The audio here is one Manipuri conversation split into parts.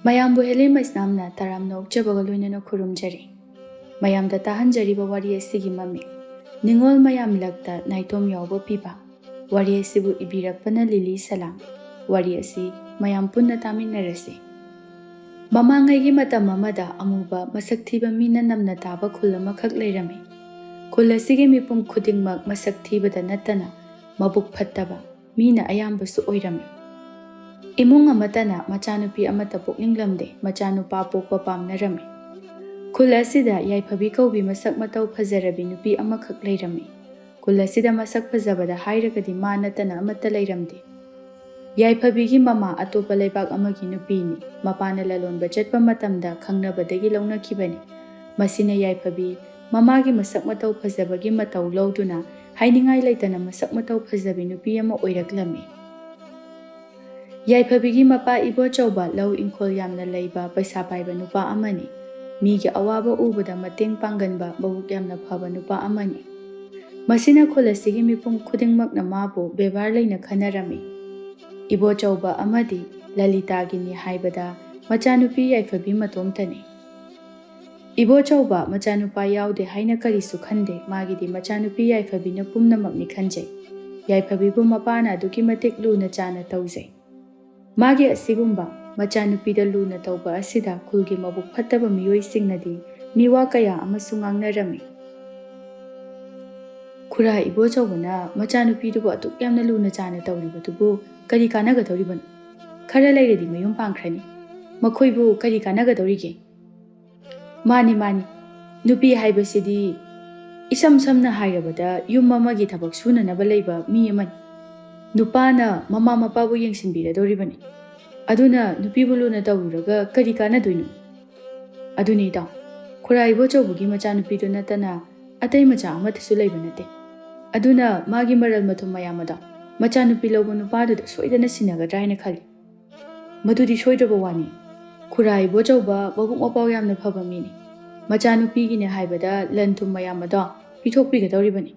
mayambu Helly Maisnamna taramna ukjabaga loinana khurumjari. Mayamda tahanjariba wari asigi mami. Ningol Lakta Naitom Yaoba Piba. Wari asibu ibirakpana lili Salam. Wari asi mayam punna taminarasi. Mamangaigi matam amada amuba masak thiba mina namna taba khul amakhak leirami. Khul asigi mipum khudingmak masak thibada nattana mabuk phattaba mina ayambasu oirami. Imung amatana machanupi amata pokninglamde machanupa pokpa pamnarami. Khul asida yaiphabi kaubi masak matau phajarabi nupi amakhak leirami. Khul asida masak phajabada hairagadi ma natana amata leiramde. Yaiphabigi mama atopa leibak amagi nupini mapana lalonba chatpa matamda khangnabadagi launakibani. Masina yaiphabi mamagi masak matau phajabagi matau lauduna hainingai leitana masak matau phajabi nupi ama oiraklami. Yaiphabigi mapa ibo chauba lau inkol yamna leiba paisa paiba nupa amani. Migi awaba ubada mateng pangganba mabuk yamna phaba nupa amani. Masina khul asigi mipum khudingmakna mabu bebar leina khanarami. Ibo chauba amadi Lalitagini haibada machanupi yaiphabi matomtani. Ibo chauba machanupa yaude haina karisu khande magidi machanupi yaiphabina pumnamakni khanjai. Yaiphabibu mapana aduki matik luna chana tauzai. Magi asigumba machanupida luna tauba asida khulgi mabuk phattaba miyoi singnadi miwa kaya amasung ngangnarami. Khura ibo chaubana machanupidubu atuk yamna luna chana tauribadubu kari kanagadoribanu. Khara lairadi mayum pangkhrani. Makhoibu kari kanagadorige. Mani nupi haibasidi isam samna hairabada yum amagi thabak sunanaba leiba mi amani. Nupana mama mapabu yengsinbiradoribani. Aduna nupibu luna taururaga kari kanadoinu. Aduni itaw. Khura ibo chaubugi machanupidu natana atai macha amatasu leiba nate. Aduna magi maral mathum mayamada machanupi lauba nupaduda soidana sinagadra haina khali. Madudi soidraba wani. Khura ibo chauba mabuk mapau yamna phaba mini. Machanupigine haibada lanthum mayamada pithokpigadoribani.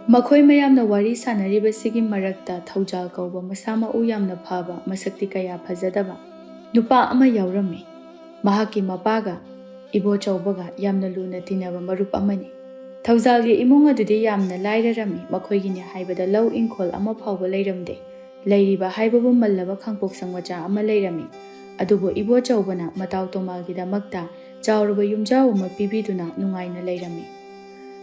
Makhoi mayamna wari sanariba sigi marakta thaujal kauba masama u yamna phaba masakti kaya phajadaba nupa ama yaurami. Mahaki mapaga ibo chaubaga yamna luna tinaba marup amani. Thaujalgi imung adudi yamna lairarami makhoigine haibada lau inkol ama phauba leiramde. Leiriba haibabu mallaba khangpok sangwacha ama leirami. Adubo ibo chaubana matau tomalgida makta chauruba yumjau ama pibiduna nungaina leirami.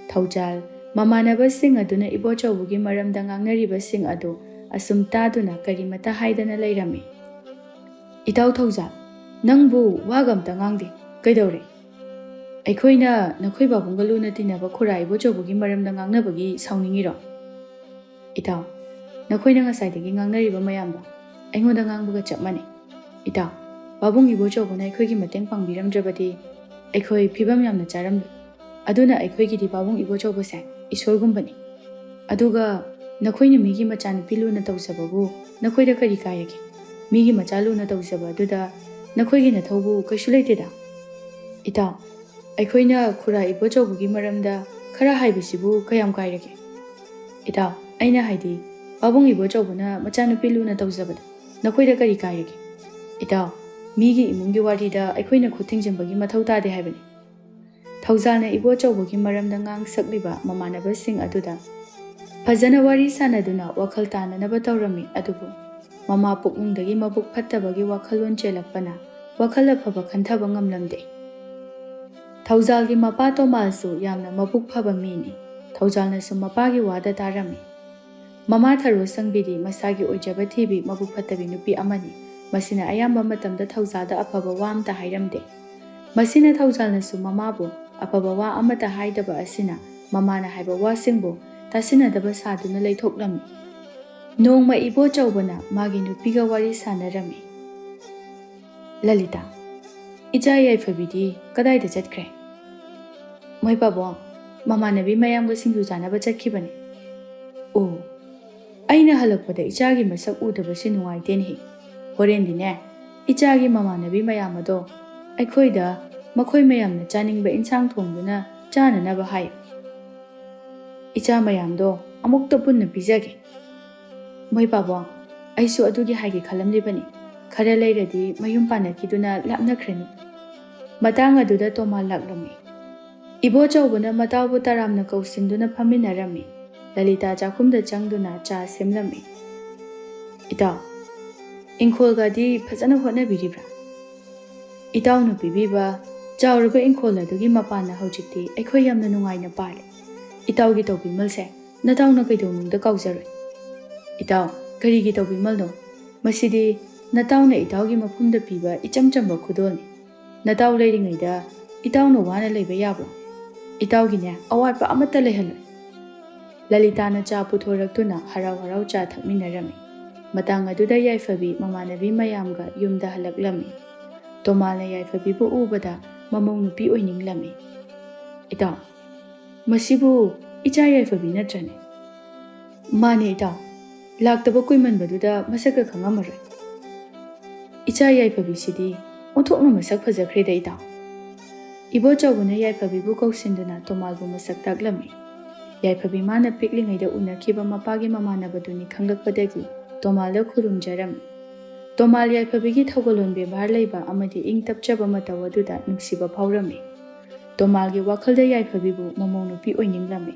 Thaujal mamanaba sing aduna ibo chaubugi maramda ngangnariba sing adu asum taduna karimata haidana leirami. Itaw Thaujal, nangbu wagamta ngangdi kaidore. Aikhoina nakhoi babunga luna tinaba khura ibo chaubugi maramda ngangnabagi sauningiro. Itaw, nakhoina ngasaidagi ngangnariba mayamba aingoda ngangbuga chapmani. Itaw, babung ibo chaubuna aikhoigi mateng pangbiramdrabadi aikhoi phibam yamna charamdu. Aduna aikhoigidi babung ibo chaubase isorgumbani. Aduga nakhoina migi machanupi luna tausababu nakhoida kari kayage. Migi macha luna tausaba aduda nakhoigi nathaubu kaisu leiteda. Itaw, aikhoina khura ibo chaubugi maramda khara haibisibu kayam kairage. Itaw, aina haidi babung ibo chaubuna machanupi luna tausabada nakhoida kari kayage. Itaw, migi imungi warida aikhoina khuthingjambagi mathau tade haibani. Thaujalna ibo chaubugi maramda ngang sakliba mamanabasing aduda phajana wari sanaduna wakhal tananaba taurami adubu mama puknungdagi mabuk phattabagi wakhalon chelakpana wakhal aphaba khanthaba ngamlamde. Thaujalgi mapa tomalsu yamna mabuk phaba mini. Thaujalnasu mapagi wada tarami. Mama tharo sangbidi masagi oijaba thibi mabuk phattabi nupi amani. Masina ayamba matamda thaujalda aphaba wamta hairamde. Masina thaujalnasu mamabu apaba wa amata haidaba asina mamana haiba wasingbo tasinadaba saduna leithoklammi. Nongma ibo chaubana magi nupiga wari sanarami. Lalita, ija yaiphabidi kadaida chatkre. Moi pabo mamanabi mayamga singju janaba chatkibani. Oh, aina halakpada ichagi masak udabasi nungaiteni. Horendine ichagi mamanabi mayamado aikhoida makhoi mayamna chaningba insang thongduna chananaba hai. Icha mayamdo amukta punna pijage. Moi pabo aisu adugi haigi khalamlibani. khara leiradi mayum panakiduna lapnakrani. Matang aduda Tomal laklami. Ibo chawbuna matawbu taramna kausinduna phaminarami. Lalita chakumda changduna cha semlami. Itaw, inkolgadi phajana hotnabiribra. Itawna pibiba chawraba inkol adugi mapana hojikti aikhoi yamna nungaina pale. Itawgi tawbimalse natawna kaidonungda kaujaroi. Itaw, karigi tawbimalno masidi natawna itawgi mafumda piba ichamchamba khudolni. Nataw leiringaida itawna wana leiba yabro. Itawgine awatpa amata lehaloi. Lalitana cha puthoraktuna harau harau cha thakminarami. Matang aduda yaifabi mamanabi mayamga yumda halaklami. Tomalna yaifabibu ubada mamong nupi oininglami. Itaw, masibu icha yaifabi natrane. Mane itaw, laktaba kuimanbaduda masaka khangamaroi. Icha yaifabi sidi onthokna masak phajakreda itaw. Ibo chawbuna yaifabibu kausinduna Tomalbu masak taklami. Yaifabi mana piklingaida unakiba mapagi mamanabaduni khanglakpadagi Tomalda khurumjarami. Tomal yaifabigi thawgalon bebhar leiba amadi ingtapchaba mataw aduda nungsiba phawrami. Tomalgi wakhalda yaifabibu mamong nupi oininglami.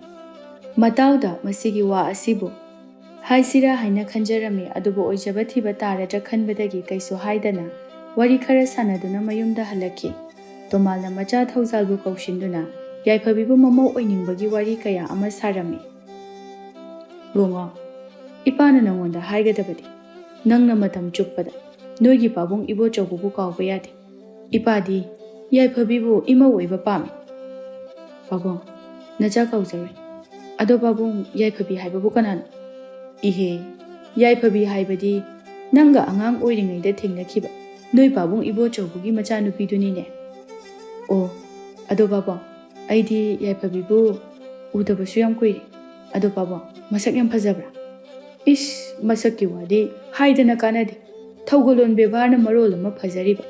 Matawda masigi wa asibu haisira haina khanjarami adubu oijaba thiba taradra khanbadagi kaisu haidana wari khara sanaduna mayumda halaki. Tomalna macha thawjalbu kaushinduna yaifabibu mamau oiningbagi wari kaya ama sarami. Bungo, ipana nangonda haigadabadi. Nangna matam chuppada. Noigi pabung ibo chawbubu kawba yadi. Ipadi, yaifabibu ima oiba pami. Pabung, nacha kawjaroi. Ado pabung yaifabi haibabu kanano. Ihe, yaifabi haibadi nanga angang oiringaida thengnakiba. Noi pabung ibo chawbugi macha nupidunine. O, ado pabung, aidi yaifabibu udabasu yam kuiri. Ado pabung, masak yam phajabra. Ish, masaki wadi haidana kanadi. Thawgalon bebharna marol ama phajariba.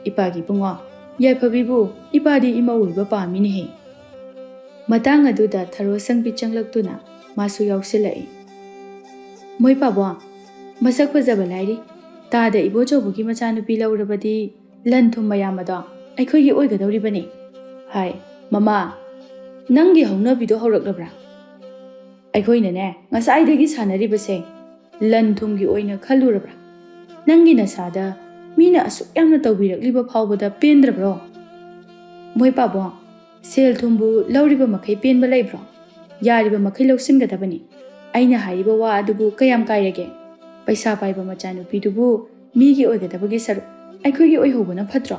Ipagi bunga, yaifabibu ipadi ima oiba pamini he. Matang aduda tharo sangpi changlaktuna masu yausilai. Moi pabwa, masak phajaba lairi. Tada ibo chawbugi machanupi laurabadi lan thum mayamada aikhoigi oigadawribani. Hai, mama, nangi haunabido hauraklabra. Aikhoinane ngasaidagi sanaribase lan thumgi oina khalurabra. Nangi nasada mina asuk yamna tawbirakliba phawbada pendrabro. Moi pabwa, sel thumbu lauriba makhai penba leibro. Yariba makhai lawsingadabani. Aina hariba wa adubu kayam kairage. Paisa paiba machanupi dubu migi oigadabagi saru aikhoigi oihobana phatro.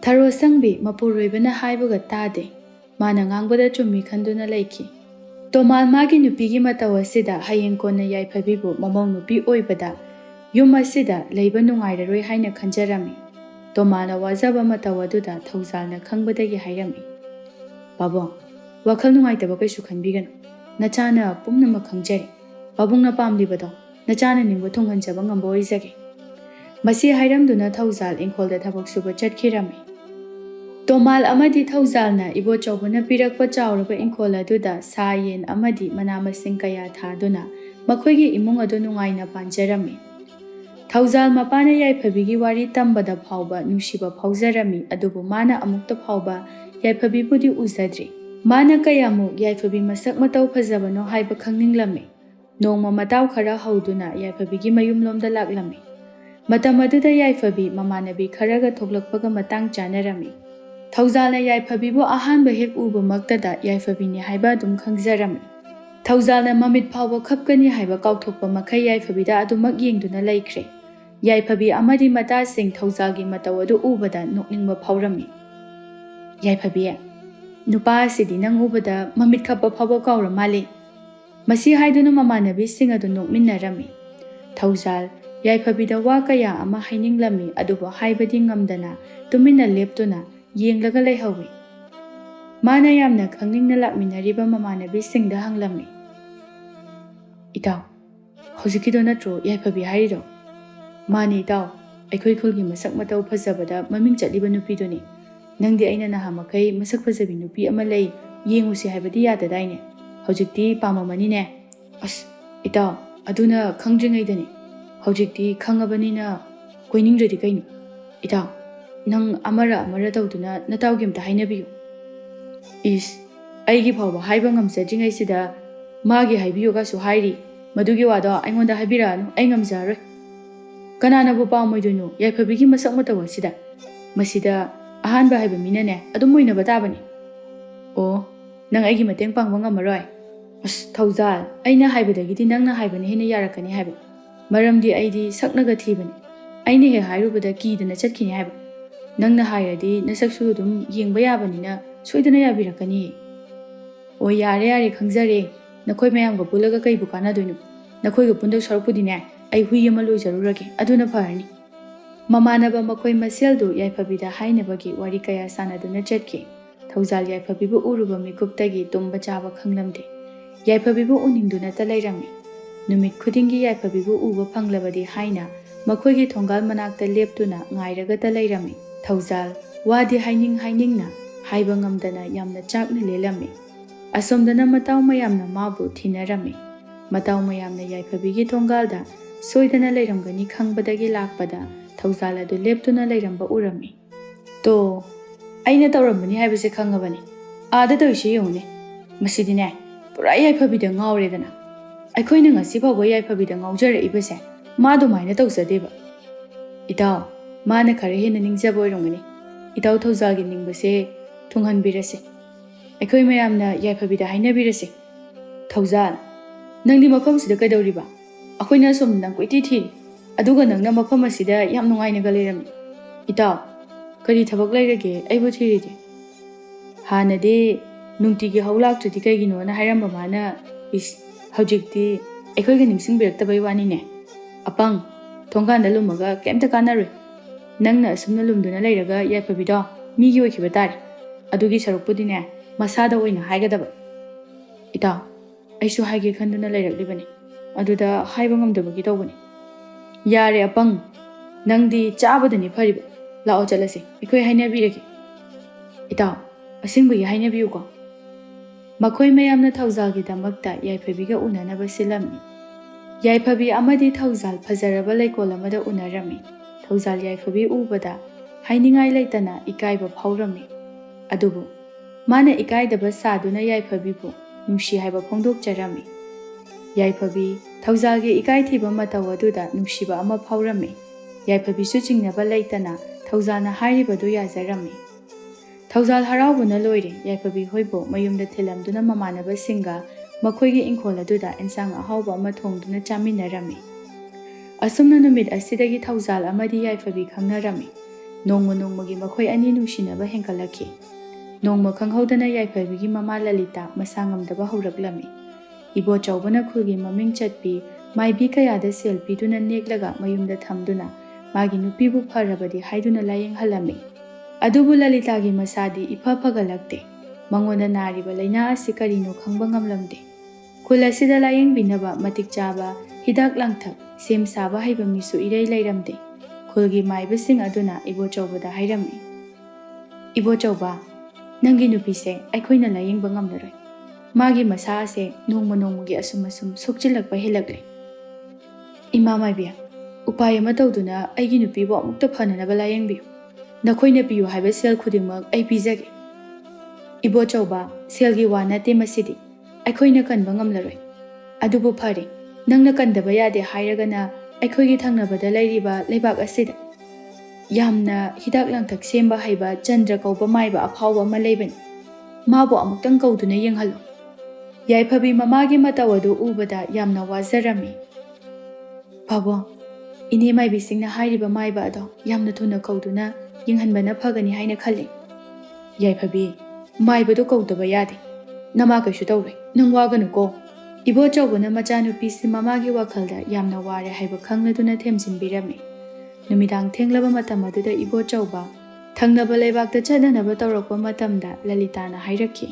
Tharo sangbi mapuroibana haibaga tade. Mana ngangbada chummi khanduna leiki. Tomal magi nupigi mataw asida hayeng konna yaifabibu mamong nupi oibada yum asida leiba nungairaroi haina khanjarami. Tomalna wajaba mataw aduda thawjalna khangbadagi hairami. Babong, wakhal nungaitaba kaisu khanbiganu. Nachana pumnama khangjari. Babungna pamlibado nachana ningba thunghanjaba ngamba oijage. Masi hairamduna thawjal ingkholda thabak suba chatkirami. Tomal amadi thawjalna ibo chawbuna pirakpa chawraba ingkol aduda sa yen amadi manamasing kaya thaduna makhoigi imung adu nungaina panjarami. Thawjal mapana yaifabigi wari tambada phawba nungsiba phawjarami adubu mana amukta phawba yaifabibudi uzadri. Mana kayamu yaifabi masak mataw phajabano haiba khangninglami. Nongma mataw khara hauduna yaifabigi mayumlomda laklami. Matam aduda yaifabi mamanabi kharaga thoklakpaga matang chanarami. Thawjalna yaifabibu ahanba hek uba maktada yaifabini haiba adum khangjarami. Thawjalna mamit phawba khapkani haiba kawthokpa makhai yaifabida adumak yengduna laikhre. Yaifabi amadi mata sing thawjalgi mataw adu ubada nokningba phawrami. Yaifabi, nupa asidi nang ubada mamit khappa phawba kawra mali. Masi haiduna mamanabi sing adu nokminnarami. Thawjal yaifabida wa kaya ama haininglami aduba haibadi ngamdana tumina leptuna yenglaga leihawi. Mana yamna khangningna lakminariba mamanabi singda hanglami. Itaw, hojikkido natro yaifabi hairido. Mani itaw, aikhoi khulgi masak mataw phajabada maming chatliba nupiduni. Nangdi aina naha makai masak phajabi nupi ama lei yengusi haibadi yadadaine. Hojikti pamamanine. As, itaw, aduna khangdringaidani. Hojikti khangabanina ꯀꯣꯏꯅꯤꯡꯗ꯭ꯔꯗꯤ ꯀꯩꯅꯣ? ꯏꯇꯥꯎ, ꯅꯪ amara ꯇꯧꯗꯨꯅ ꯅꯇꯥꯎꯒꯤ ꯑꯝꯇ ꯍꯥꯏꯅꯕꯤꯌꯨ. ꯏꯁ, ꯑꯩꯒꯤ ꯐꯥꯎꯕ ꯍꯥꯏꯕ ꯉꯝꯖꯗ꯭ꯔꯤꯉꯩꯁꯤꯗ ꯃꯥꯒꯤ ꯍꯥꯏꯕꯤꯌꯨꯒꯁꯨ ꯍꯥꯏꯔꯤ. ꯃꯗꯨꯒꯤ ꯋꯥꯗꯣ ꯑꯩꯉꯣꯟꯗ ꯍꯥꯏꯕꯤꯔꯛꯑꯅꯨ, ꯑꯩ ꯉꯝꯖꯔꯔꯣꯏ. ꯀꯅꯥꯅꯕꯨ ꯄꯥꯝꯃꯣꯏꯗꯣꯏꯅꯣ ꯌꯥꯏꯐꯕꯤꯒꯤ ꯃꯁꯛ ꯃꯇꯧ ꯑꯁꯤꯗ? ꯃꯁꯤꯗ ꯑꯍꯥꯟꯕ ꯍꯥꯏꯕ ꯃꯤꯅꯅꯦ ꯑꯗꯨꯝ ꯑꯣꯏꯅꯕ ꯇꯥꯕꯅꯤ. ꯑꯣ, ꯅꯪ ꯑꯩꯒꯤ ꯃꯇꯦꯡ ꯄꯥꯡꯕ ꯉꯝꯃꯔꯣꯏ? ꯑꯁ ꯊꯧꯖꯥꯜ, ꯑꯩꯅ ꯍꯥꯏꯕꯗꯒꯤꯗꯤ ꯅꯪꯅ ꯍꯥꯏꯕꯅ ꯍꯦꯟꯅ ꯌꯥꯔꯛꯀꯅꯤ ꯍꯥꯏꯕ. ꯃꯔꯝꯗꯤ ꯑꯩꯗꯤ ꯁꯛꯅꯒ ꯊꯤꯕꯅꯤ. ꯑꯩꯅ ꯍꯦꯛ ꯍꯥꯏꯔꯨꯕꯗ ꯀꯤꯗꯅ ꯆꯠꯈꯤꯅꯤ ꯍꯥꯏꯕ. ꯅꯪꯅ ꯍꯥꯏꯔꯗꯤ ꯅꯁꯛꯁꯨ ꯑꯗꯨꯝ ꯌꯦꯡꯕ ꯌꯥꯕꯅꯤꯅ ꯁꯣꯏꯗꯅ ꯌꯥꯕꯤꯔꯛꯀꯅꯤ. ꯑꯣ ꯌꯥꯔꯦ ꯌꯥꯔꯦ ꯈꯪꯖꯔꯦ. ꯅꯈꯣꯏ ꯃꯌꯥꯝꯒ ꯄꯨꯜꯂꯒ ꯀꯩꯕꯨ ꯀꯥꯟꯅꯗꯣꯏꯅꯣ? ꯅꯈꯣꯏꯒ ꯄꯨꯟꯗꯧ ꯁꯔꯨꯛꯄꯨꯗꯤꯅꯦ ꯑꯩ ꯍꯨꯏ ꯑꯃ ꯂꯣꯏꯖꯔꯨꯔꯒꯦ, ꯑꯗꯨꯅ ꯐꯔꯅꯤ. ꯃꯃꯥꯟꯅꯕ ꯃꯈꯣꯏ ꯃꯁꯦꯜꯗꯨ ꯌꯥꯏꯐꯕꯤꯗ ꯍꯥꯏꯅꯕꯒꯤ ꯋꯥꯔꯤ ꯀꯌꯥ ꯁꯥꯟꯅꯗꯨꯅ ꯆꯠꯈꯤ. ꯊꯧꯖꯥꯜ ꯌꯥꯏꯐꯕꯤꯕꯨ ꯎꯔꯨꯕ ꯃꯤꯀꯨꯞꯇꯒꯤ ꯇꯨꯝꯕ ꯆꯥꯕ ꯈꯪꯂꯝꯗꯦ. ꯌꯥꯏꯐꯕꯤꯕꯨ ꯎꯅꯤꯡꯗꯨꯅꯇ ꯂꯩꯔꯝꯃꯤ. ꯅꯨꯃꯤꯠ ꯈꯨꯗꯤꯡꯒꯤ ꯌꯥꯏꯐꯕꯤꯕꯨ ꯎꯕ ꯐꯪꯂꯕꯗꯤ ꯍꯥꯏꯅ ꯃꯈꯣꯏꯒꯤ ꯊꯣꯡꯒꯥꯜ ꯃꯅꯥꯛꯇ ꯂꯦꯞꯇꯨꯅ ꯉꯥꯏꯔꯒꯇ ꯂꯩꯔꯝꯃꯤ. ꯊꯧꯖꯥꯜ ꯋꯥꯗꯤ ꯍꯥꯏꯅꯤꯡꯅ ꯍꯥꯏꯕ ꯉꯝꯗꯅ ꯌꯥꯝꯅ ꯆꯥꯛꯅ ꯂꯦꯜꯂꯝꯃꯤ. ꯑꯁꯣꯝꯗꯅ ꯃꯇꯥꯎ ꯃꯌꯥꯝꯅ ꯃꯥꯕꯨ ꯊꯤꯅꯔꯝꯃꯤ. ꯃꯇꯥꯎ ꯃꯌꯥꯝꯅ ꯌꯥꯏꯐꯕꯤꯒꯤ ꯊꯣꯡꯒꯥꯜꯗ ꯁꯣꯏꯗꯅ ꯂꯩꯔꯝꯒꯅꯤ ꯈꯪꯕꯗꯒꯤ ꯂꯥꯛꯄꯗ ꯊꯧꯖꯥꯜ ꯑꯗꯨ ꯂꯦꯞꯇꯨꯅ ꯂꯩꯔꯝꯕ ꯎꯔꯝꯃꯤ. ꯇꯣ, ꯑꯩꯅ ꯇꯧꯔꯝꯕꯅꯤ ꯍꯥꯏꯕꯁꯦ ꯈꯪꯉꯕꯅꯤ. ꯑꯥꯗ ꯇꯧꯔꯤꯁꯦ ꯌꯦꯡꯉꯨꯅꯦ. ꯃꯁꯤꯗꯤꯅꯦ ꯄꯨꯔꯥ ꯌꯥꯏꯐꯕꯤꯗ ꯉꯥꯎꯔꯦꯗꯅ. ꯑꯩꯈꯣꯏꯅ ꯉꯁꯤ ꯐꯥꯎꯕ ꯌꯥꯏꯐꯕꯤꯗ ꯉꯥꯎꯖꯔꯛꯏꯕꯁꯦ ꯃꯥ ꯑꯗꯨꯃꯥꯏꯅ ꯇꯧꯖꯗꯦꯕ. ꯏꯇꯥꯎ, ꯃꯥꯅ ꯈꯔ ꯍꯦꯟꯅ ꯅꯤꯡꯖꯕ ꯑꯣꯏꯔꯝꯒꯅꯤ. ꯏꯇꯥꯎ ꯊꯧꯖꯥꯜꯒꯤ ꯅꯤꯡꯕꯁꯦ ꯊꯨꯡꯍꯟꯕꯤꯔꯁꯦ. ꯑꯩꯈꯣꯏ ꯃꯌꯥꯝꯅ ꯌꯥꯏꯐꯕꯤꯗ ꯍꯥꯏꯅꯕꯤꯔꯁꯦ. ꯊꯧꯖꯥꯜ, ꯅꯪꯗꯤ ꯃꯐꯝꯁꯤꯗ ꯀꯩꯗꯧꯔꯤꯕ? ꯑꯩꯈꯣꯏꯅ ꯑꯁꯣꯝꯗ ꯅꯪ ꯀꯣꯏꯊꯤ ꯊꯤꯔꯤ. ꯑꯗꯨꯒ ꯅꯪꯅ ꯃꯐꯝ ꯑꯁꯤꯗ ꯌꯥꯝ ꯅꯨꯡꯉꯥꯏꯅꯒ ꯂꯩꯔꯝꯃꯤ. ꯏꯇꯥꯎ, ꯀꯔꯤ ꯊꯕꯛ ꯂꯩꯔꯒꯦ ꯑꯩꯕꯨ ꯊꯤꯔꯤꯗꯤ? ꯍꯥꯟꯅꯗꯤ ꯅꯨꯡꯇꯤꯒꯤ ꯍꯧ ꯂꯥꯛꯇ꯭ꯔꯗꯤ ꯀꯩꯒꯤꯅꯣꯅ ꯍꯥꯏꯔꯝꯕ ꯃꯥꯅ ꯍꯧꯖꯤꯛꯇꯤ ꯑꯩꯈꯣꯏꯒ ꯅꯤꯡꯁꯤꯡꯕꯤꯔꯛꯇꯕꯩ ꯋꯥꯅꯤꯅꯦ. ꯑꯄꯪ, ꯊꯣꯡꯒꯥꯟꯗ ꯂꯨꯝꯃꯒ ꯀꯩꯝꯇ ꯀꯥꯟꯅꯔꯣꯏ. ꯅꯪꯅ ꯑꯁꯨꯝꯅ ꯂꯨꯝꯗꯨꯅ ꯂꯩꯔꯒ ꯌꯥꯏꯐꯕꯤꯗꯣ ꯃꯤꯒꯤ ꯑꯣꯏꯈꯤꯕ ꯇꯥꯔꯦ. ꯑꯗꯨꯒꯤ ꯁꯔꯨꯛꯄꯨꯗꯤꯅꯦ ꯃꯁꯥꯗ ꯑꯣꯏꯅ ꯍꯥꯏꯒꯗꯕ. ꯏꯇꯥꯎ, ꯑꯩꯁꯨ ꯍꯥꯏꯒꯦ ꯈꯟꯗꯨꯅ ꯂꯩꯔꯛꯂꯤꯕꯅꯤ. ꯑꯗꯨꯗ ꯍꯥꯏꯕ ꯉꯝꯗꯕꯒꯤ ꯇꯧꯕꯅꯤ. ꯌꯥꯔꯦ ꯑꯄꯪ, ꯅꯪꯗꯤ ꯆꯥꯕꯗꯅꯤ ꯐꯔꯤꯕ. ꯂꯥꯛꯑꯣ ꯆꯠꯂꯁꯤ, ꯑꯩꯈꯣই ꯍꯥꯏꯅꯕꯤꯔꯒꯦ. ꯏꯇꯥꯎ, ꯑꯁꯦꯡꯕꯒꯤ ꯍꯥꯏꯅꯕꯤꯌꯨꯀꯣ. ꯃꯈꯣꯏ ꯃꯌꯥꯝꯅ ꯊꯧꯖꯥꯜꯒꯤꯗꯃꯛꯇ ꯌꯥꯏꯐꯕꯤꯒ ꯎꯅꯅꯕ ꯁꯤꯜꯂꯝꯃꯤ. ꯌꯥꯏꯐꯕꯤ ꯑꯃꯗꯤ ꯊꯧꯖꯥꯜ ꯐꯖꯔꯕ ꯂꯩꯀꯣꯜ ꯑꯃꯗ ꯎꯅꯔꯝꯃꯤ. ꯊꯧꯖꯥꯜ ꯌꯥꯏꯐꯕꯤ ꯎꯕꯗ ꯍꯥꯏꯅꯤꯡꯉꯥꯏ ꯂꯩꯇꯅ ꯏꯀꯥꯏꯕ ꯐꯥꯎꯔꯝꯃꯤ. ꯑꯗꯨꯕꯨ ꯃꯥꯅ ꯏꯀꯥꯏꯗꯕ ꯁꯥꯗꯨꯅ ꯌꯥꯏꯐꯕꯤꯕꯨ ꯅꯨꯡꯁꯤ ꯍꯥꯏꯕ ꯐꯣꯡꯗꯣꯛꯆꯔꯝꯃꯤ. ꯌꯥꯏꯐꯕꯤ ꯊꯧꯖꯥꯜꯒꯤ ꯏꯀꯥꯏꯊꯤꯕ ꯃꯇꯧ ꯑꯗꯨꯗ ꯅꯨꯡꯁꯤꯕ ꯑꯃ ꯐꯥꯎꯔꯝꯃꯤ. ꯌꯥꯏꯐꯕꯤꯁꯨ ꯆꯤꯡꯅꯕ ꯂꯩꯇꯅ ꯊꯧꯖꯥꯜꯅ ꯍꯥꯏꯔꯤꯕꯗꯨ ꯌꯥꯖꯔꯝꯃꯤ. ꯊꯧꯖꯥꯜ ꯍꯔꯥꯎꯕꯅ ꯂꯣꯏꯔꯦ. ꯌꯥꯏꯐꯕꯤ ꯍꯣꯏꯕꯨ ꯃꯌꯨꯝꯗ ꯊꯤꯜꯂꯝꯗꯨꯅ ꯃꯃꯥꯟꯅꯕꯁꯤꯡꯒ ꯃꯈꯣꯏꯒꯤ ꯏꯪꯈꯣꯜ ꯑꯗꯨꯗ ꯑꯦꯟꯁꯥꯡ ꯑꯍꯥꯎꯕ ꯑꯃ ꯊꯣꯡꯗꯨꯅ ꯆꯥꯃꯤꯟꯅꯔꯝꯃꯤ. ꯑꯁꯨꯝꯅ ꯅꯨꯃꯤꯠ ꯑꯁꯤꯗꯒꯤ ꯊꯧꯖꯥꯜ ꯑꯃꯗꯤ ꯌꯥꯏꯐꯕꯤ ꯈꯪꯅꯔꯝꯃꯤ. ꯅꯣꯡꯃ ꯅꯣꯡꯃꯒꯤ ꯃꯈꯣꯏ ꯑꯅꯤ ꯅꯨꯡꯁꯤꯅꯕ ꯍꯦꯟꯒꯠꯂꯛꯈꯤ. ꯅꯣꯡꯃ ꯈꯪꯍꯧꯗꯅ ꯌꯥꯏꯐꯕꯤꯒꯤ ꯃꯃꯥ ꯂꯂꯤꯇꯥ ꯃꯁꯥ ꯉꯝꯗꯕ ꯍꯧꯔꯛꯂꯝꯃꯤ. ꯏꯕꯣꯆꯧꯕꯅ ꯈꯨꯜꯒꯤ ꯃꯃꯤꯡ ꯆꯠꯄꯤ ꯃꯥꯏꯕꯤ ꯀꯌꯥꯗ ꯁꯦꯜ ꯄꯤꯗꯨꯅ ꯅꯦꯛꯂꯒ ꯃꯌꯨꯝꯗ ꯊꯝꯗꯨꯅ ꯃꯥꯒꯤ ꯅꯨꯄꯤꯕꯨ ꯐꯔꯕꯗꯤ ꯍꯥꯏꯗꯨꯅ ꯂꯥꯌꯦꯡꯍꯜꯂꯝꯃꯤ. ꯑꯗꯨꯕꯨ ꯂꯂꯤꯇꯥꯒꯤ ꯃꯁꯥꯗꯤ ꯏꯐ ꯐꯒꯠꯂꯛꯇꯦ. ꯃꯉꯣꯟꯗ ꯅꯥꯔꯤꯕ ꯂꯩꯅꯥ ꯑꯁꯤ ꯀꯔꯤꯅꯣ ꯈꯪꯕ ꯉꯝꯂꯝꯗꯦ. ꯈꯨꯜ ꯑꯁꯤꯗ ꯂꯥꯌꯦꯡꯕꯤꯅꯕ ꯃꯇꯤꯛ ꯆꯥꯕ ꯍꯤꯗꯥꯛ ꯂꯥꯡꯊꯛ ꯁꯦꯝ ꯁꯥꯕ ꯍꯩꯕ ꯃꯤꯁꯨ ꯏꯔꯩ ꯂꯩꯔꯝꯗꯦ. ꯈꯨꯜꯒꯤ ꯃꯥꯏꯕꯁꯤꯡ ꯑꯗꯨꯅ ꯏꯕꯣꯆꯧꯕꯗ ꯍꯥꯏꯔꯝꯃꯤ. ꯏꯕꯣꯆꯧꯕ, ꯅꯪꯒꯤ ꯅꯨꯄꯤꯁꯦ ꯑꯩꯈꯣꯏꯅ ꯂꯥꯌꯦꯡꯕ ꯉꯝꯂꯔꯣꯏ. ꯃꯥꯒꯤ ꯃꯁꯥ ꯑꯁꯦ ꯅꯣꯡꯃ ꯅꯣꯡꯃꯒꯤ ꯑꯁꯨꯝ ꯁꯣꯛꯆꯤꯜꯂꯛꯄ ꯍꯦꯜꯂꯛꯂꯦ. ꯏꯃꯥ ꯃꯥꯏꯕꯤ, ꯎꯄꯥꯏ ꯑꯃ ꯇꯧꯗꯨꯅ ꯑꯩꯒꯤ ꯅꯨꯄꯤꯕꯨ ꯑꯃꯨꯛꯇ ꯐꯅꯅꯕ ꯂꯥꯌꯦꯡꯕꯤꯌꯨ. ꯅꯈꯣꯏꯅ ꯄꯤꯌꯨ ꯍꯥꯏꯕ ꯁꯦꯜ ꯈꯨꯗꯤꯡꯃꯛ ꯑꯩ ꯄꯤꯖꯒꯦ. ꯏꯕꯣꯆꯧꯕ, ꯁꯦꯜꯒꯤ ꯋꯥ ꯅꯠꯇꯦ ꯃꯁꯤꯗꯤ. ꯑꯩꯈꯣꯏꯅ ꯀꯟꯕ ꯉꯝꯂꯔꯣই. ꯑꯗꯨꯕꯨ ꯐꯔꯦ, ꯅꯪꯅ ꯀꯟꯗꯕ ꯌꯥꯗꯦ ꯍꯥꯏꯔꯒꯅ ꯑꯩꯈꯣꯏꯒꯤ ꯊꯪꯅꯕꯗ ꯂꯩꯔꯤꯕ ꯂꯩꯕꯥꯛ ꯑꯁꯤꯗ ꯌꯥꯝꯅ ꯍꯤꯗꯥꯛ ꯂꯥꯡꯊꯛ ꯁꯦꯝꯕ ꯍꯩꯕ ꯆꯟꯗ꯭ꯔ ꯀꯧꯕ ꯃꯥꯏꯕ ꯑꯐꯥꯎꯕ ꯑꯃ ꯂꯩꯕꯅꯤ. ꯃꯥꯕꯨ ꯑꯃꯨꯛꯇꯪ ꯀꯧꯗꯨꯅ ꯌꯦꯡꯍꯜꯂꯨ. ꯌꯥꯏꯐꯕꯤ ꯃꯃꯥꯒꯤ ꯃꯇꯧ ꯑꯗꯨ ꯎꯕꯗ ꯌꯥꯝꯅ ꯋꯥꯖꯔꯝꯃꯤ. ꯄꯥꯕꯨꯡ, ꯏꯅꯦ ꯃꯥꯏꯕꯤꯁꯤꯡꯅ ꯍꯥꯏꯔꯤꯕ ꯃꯥꯏꯕ ꯑꯗꯣ ꯌꯥꯝꯅ ꯊꯨꯅ ꯀꯧꯗꯨꯅ ꯌꯦꯡꯍꯟꯕꯅ ꯐꯒꯅꯤ ꯍꯥꯏꯅ ꯈꯜꯂꯤ. ꯌꯥꯏꯐꯕꯤ, ꯃꯥꯏꯕꯗꯣ ꯀꯧꯗꯕ ꯌꯥꯗꯦ. ꯅꯃꯥ ꯀꯩꯁꯨ ꯇꯧꯔꯣꯏ, ꯅꯪ ꯋꯥꯒꯅꯨꯀꯣ. ꯏꯕꯣꯆꯧꯕꯅ ꯃꯆꯥꯅꯨꯄꯤꯁꯤ ꯃꯃꯥꯒꯤ ꯋꯥꯈꯜꯗ ꯌꯥꯝꯅ ꯋꯥꯔꯦ ꯍꯥꯏꯕ ꯈꯪꯂꯗꯨꯅ ꯊꯦꯝꯖꯤꯟꯕꯤꯔꯝꯃꯤ. ꯅꯨꯃꯤꯗꯥꯡ ꯊꯦꯡꯂꯕ ꯃꯇꯝ ꯑꯗꯨꯗ ꯏꯕꯣꯆꯧꯕ ꯊꯪꯅꯕ ꯂꯩꯕꯥꯛꯇ ꯆꯠꯅꯅꯕ ꯇꯧꯔꯛꯄ ꯃꯇꯝꯗ ꯂꯂꯤꯇꯥꯅ ꯍꯥꯏꯔꯛꯈꯤ.